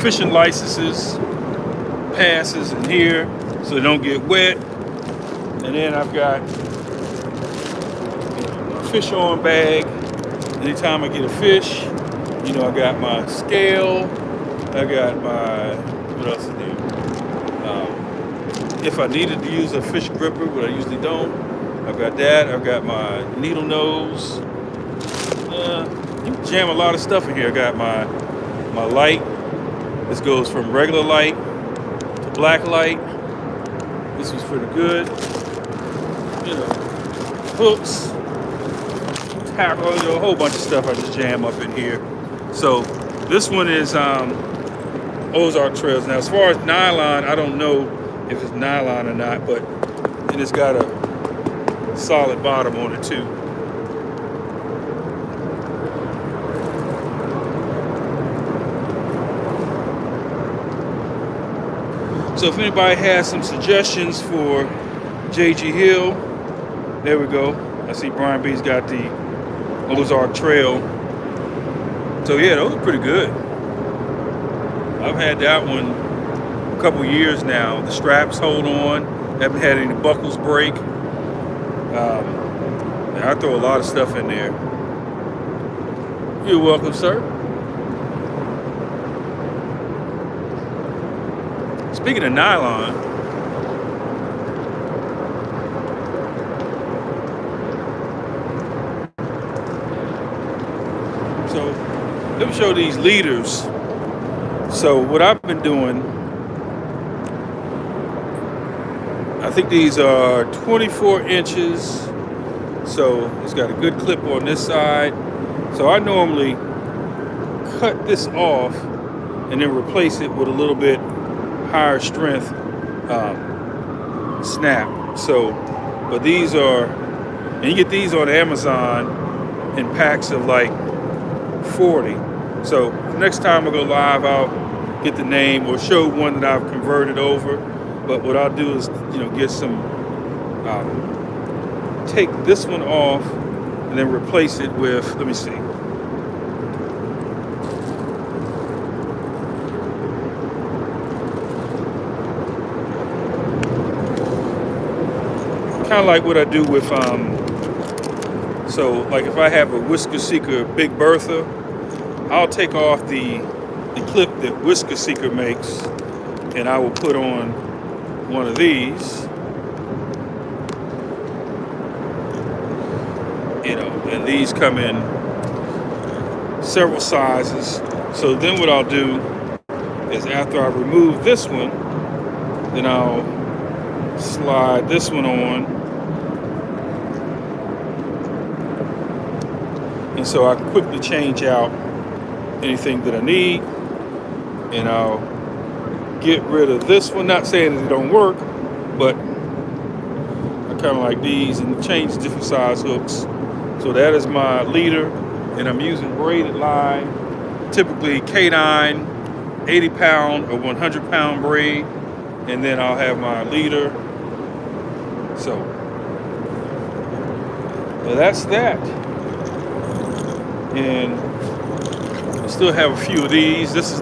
fishing licenses, passes in here so they don't get wet. And then I've got my fish on bag. Anytime I get a fish, I got my scale. I got my, what else is there? If I needed to use a fish gripper, but I usually don't, I've got that. I've got my needle nose. You can jam a lot of stuff in here. I got my light. This goes from regular light to black light. This was pretty good. Hooks, tackle, a whole bunch of stuff I just jam up in here. So this one is Ozark Trails. Now, as far as nylon, I don't know if it's nylon or not, and it's got a solid bottom on it too. So if anybody has some suggestions for JG Hill, there we go. I see Brian B's got the Ozark Trail. So yeah, those are pretty good. I've had that one a couple years now. The straps hold on. Haven't had any buckles break. And I throw a lot of stuff in there. You're welcome, sir. Speaking of nylon, so let me show these leaders. So what I've been doing, I think these are 24 inches, So it's got a good clip on this side. So I normally cut this off and then replace it with a little bit higher strength snap. So, but these are, and you get these on Amazon in packs of like 40. So next time I go live, I'll get the name or show one that I've converted over. But what I'll do is, get some, take this one off and then replace it with, let me see. Kind of like what I do with, so like if I have a Whisker Seeker Big Bertha, I'll take off the clip that Whisker Seeker makes and I will put on one of these, and these come in several sizes. So then what I'll do is after I remove this one, then I'll slide this one on. And so I can quickly change out anything that I need, and I'll get rid of this one. Not saying that it don't work, but I kind of like these and change different size hooks. So that is my leader, and I'm using braided line, typically K9, 80-pound or 100-pound braid, and then I'll have my leader. So that's that. And I still have a few of these. This is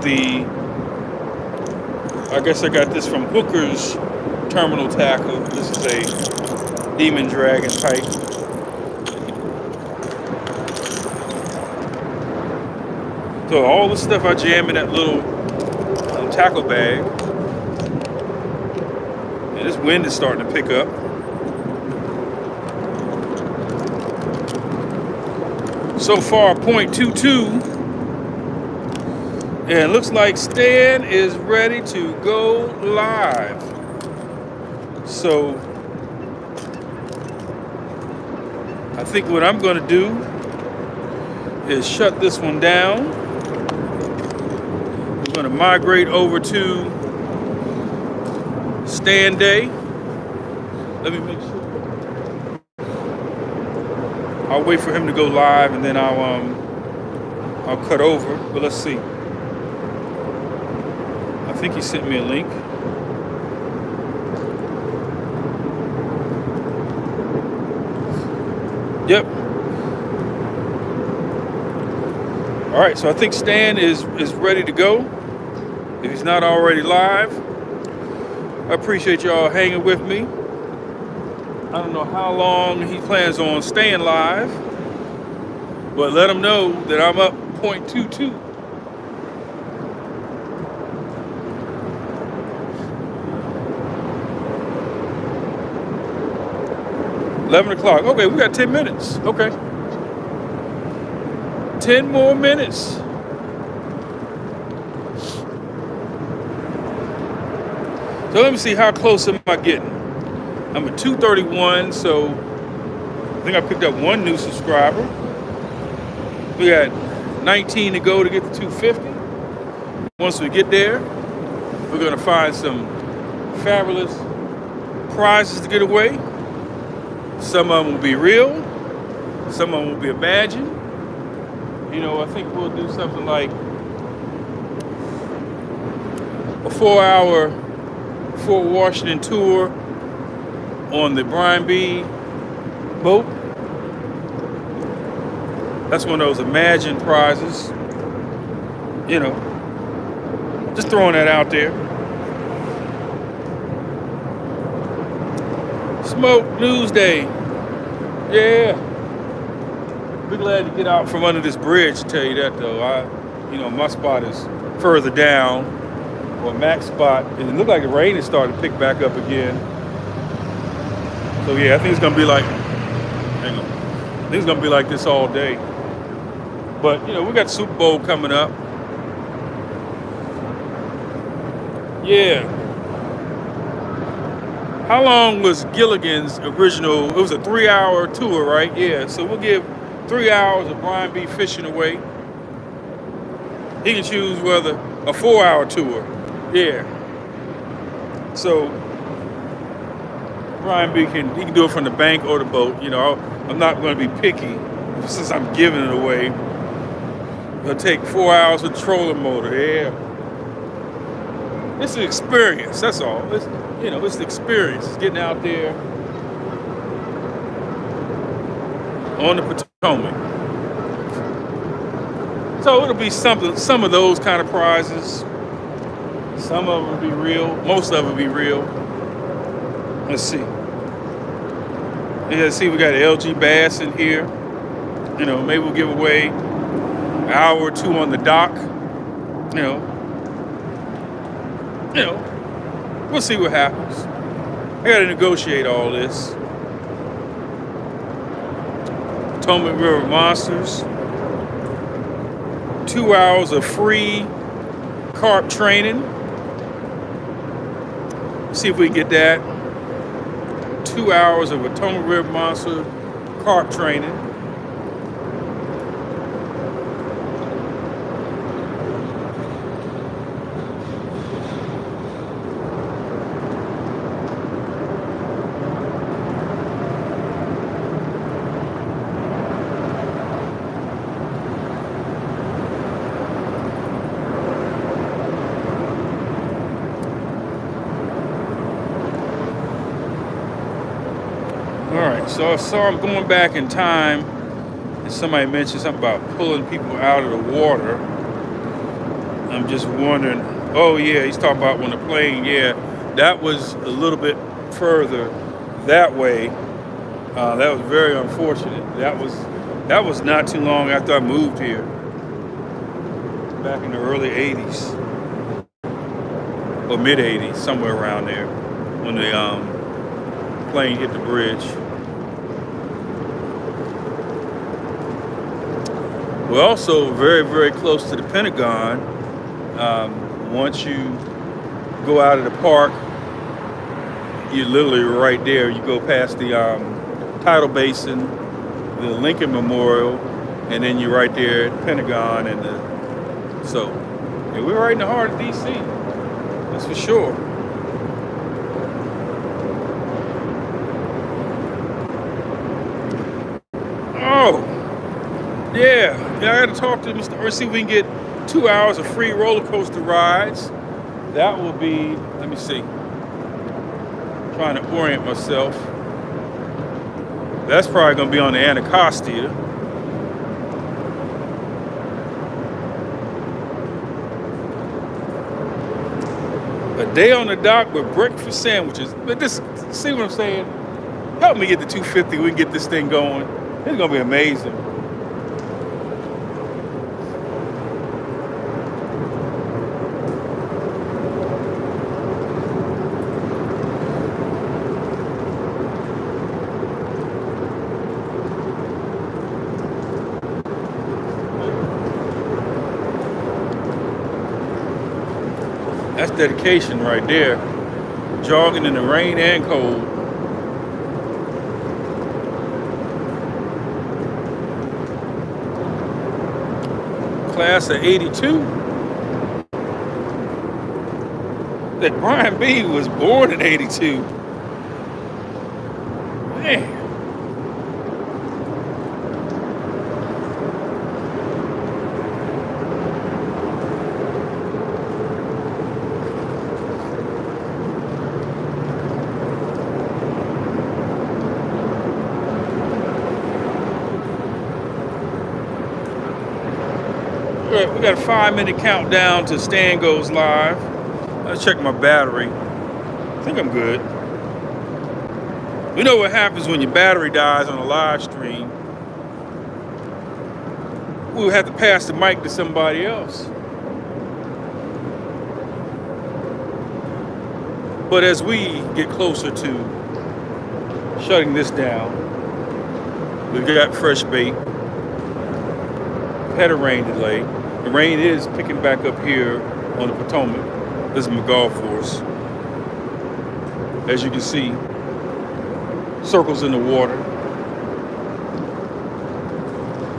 I guess I got this from Hooker's Terminal Tackle. This is a Demon Dragon type. So all the stuff I jam in that little tackle bag. And this wind is starting to pick up. So far, 0.22. And it looks like Stan is ready to go live. So I think what I'm going to do is shut this one down. We're going to migrate over to StanDay. Let me make sure. I'll wait for him to go live and then I'll cut over. But let's see. I think he sent me a link. Yep. All right, so I think Stan is ready to go. If he's not already live, I appreciate y'all hanging with me. I don't know how long he plans on staying live, but let him know that I'm up 0.22. $11 o'clock. Okay, we got 10 minutes. Okay. 10 more minutes. So let me see, how close am I getting? I'm at 231, so I think I picked up one new subscriber. We got 19 to go to get to 250. Once we get there, we're gonna find some fabulous prizes to get away. Some of them will be real, some of them will be imagined. I think we'll do something like a 4-hour Fort Washington tour on the Brian B. boat. That's one of those imagined prizes. Just throwing that out there. Smoke News Day. Yeah. Be glad to get out from under this bridge, to tell you that though. My spot is further down, or Mac's spot, and it looked like the rain is starting to pick back up again. So yeah, I think it's gonna be like, this all day. But we got Super Bowl coming up. Yeah. How long was Gilligan's original? It was a 3-hour tour, right? Yeah. So we'll give 3 hours of Brian B. fishing away. He can choose whether a 4-hour tour. Yeah. So Brian B. he can do it from the bank or the boat. You know, I'm not going to be picky since I'm giving it away. It'll take 4 hours with trolling motor. Yeah. It's an experience. That's all. It's the experience. It's getting out there on the Potomac. So it'll be some of those kind of prizes. Some of them will be real. Most of them will be real. Let's see. Yeah, see, we got LG Bass in here. You know, maybe we'll give away an hour or two on the dock. You know, we'll see what happens. I got to negotiate all this. Potomac River Monsters. 2 hours of free carp training. See if we can get that. 2 hours of Potomac River Monster carp training. So I saw I'm going back in time, and somebody mentioned something about pulling people out of the water. I'm just wondering, oh yeah, he's talking about when the plane, yeah, that was a little bit further that way. That was very unfortunate. That was not too long after I moved here, back in the early 80s, or mid 80s, somewhere around there, when the plane hit the bridge. We're also very, very close to the Pentagon. Once you go out of the park, you're literally right there. You go past the tidal basin, the Lincoln Memorial, and then you're right there at the Pentagon. So we're right in the heart of D.C. That's for sure. Oh. Yeah, I got to talk to Mr. Or see if we can get 2 hours of free roller coaster rides. That will be, let me see. Trying to orient myself. That's probably going to be on the Anacostia. A day on the dock with breakfast sandwiches. But this, see what I'm saying? Help me get the 250. We can get this thing going. It's going to be amazing. That's dedication right there. Jogging in the rain and cold. Class of 82. That Brian B. was born in 82. Man. We got a 5-minute countdown to Stan Goes Live. Let's check my battery. I think I'm good. We know what happens when your battery dies on a live stream. We'll have to pass the mic to somebody else. But as we get closer to shutting this down, we've got fresh bait. Had a rain delay. The rain is picking back up here on the Potomac. This is my golf course. As you can see, circles in the water.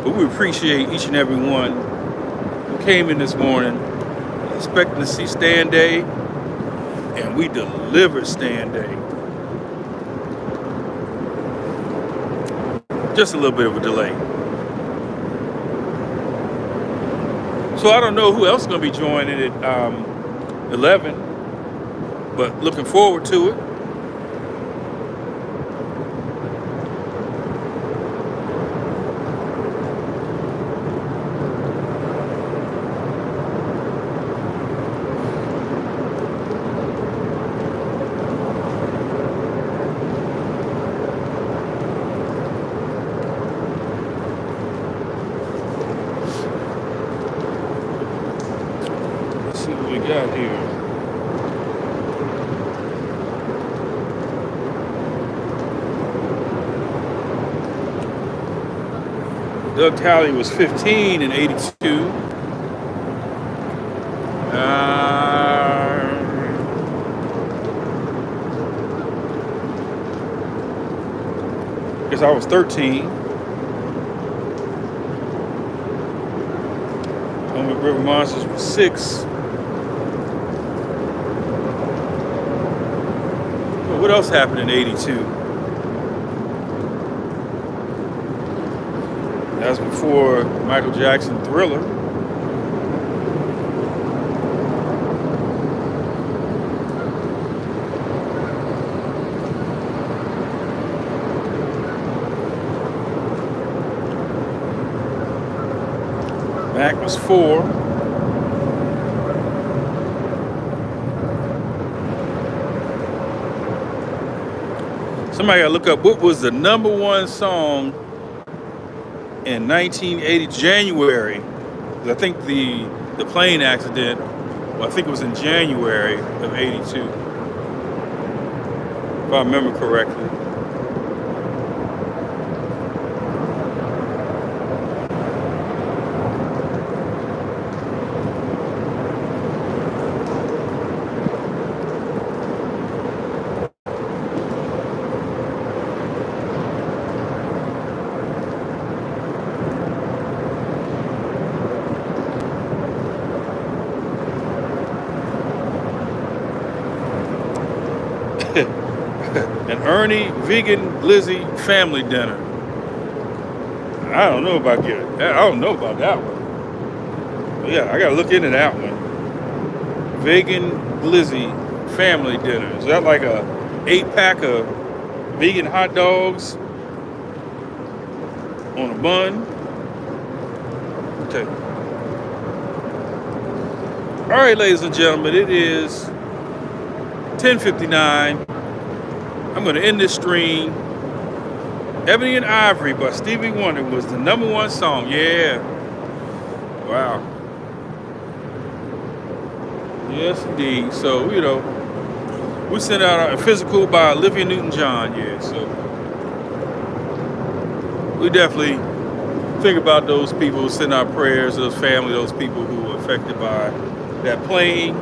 But we appreciate each and every one who came in this morning expecting to see StanDay, and we delivered StanDay. Just a little bit of a delay. So I don't know who else is going to be joining at 11, but looking forward to it. Let's see what we got here. Doug Talley was 15 in 82. Guess I was 13. Home with River Monsters was 6. Well, what else happened in 82? That was before Michael Jackson Thriller. Mac was 4. Somebody gotta look up what was the #1 song in 1980 January. I think the plane accident, well, I think it was in January of 82, if I remember correctly. An Ernie vegan glizzy family dinner. I don't know about that one. But yeah, I gotta look into that one. Vegan glizzy family dinner. Is that like a 8-pack of vegan hot dogs on a bun? Okay. All right, ladies and gentlemen, it is 10:59. I'm going to end this stream. Ebony and Ivory by Stevie Wonder was the #1 song. Yeah. Wow. Yes, indeed. So, we sent out a physical by Olivia Newton-John. Yeah, so we definitely think about those people, send our prayers to those families, those people who were affected by that plane,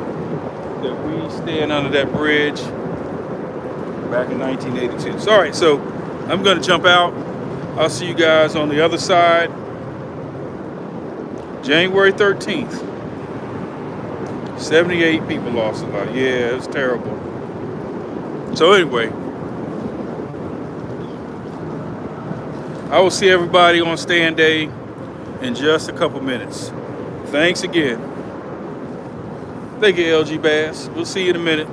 that we stand under that bridge back in 1982. So, all right, so I'm going to jump out. I'll see you guys on the other side. January 13th. 78 people lost a lot. Yeah, it's terrible. So anyway, I will see everybody on StanDay in just a couple minutes. Thanks again. Thank you, LG Bass. We'll see you in a minute.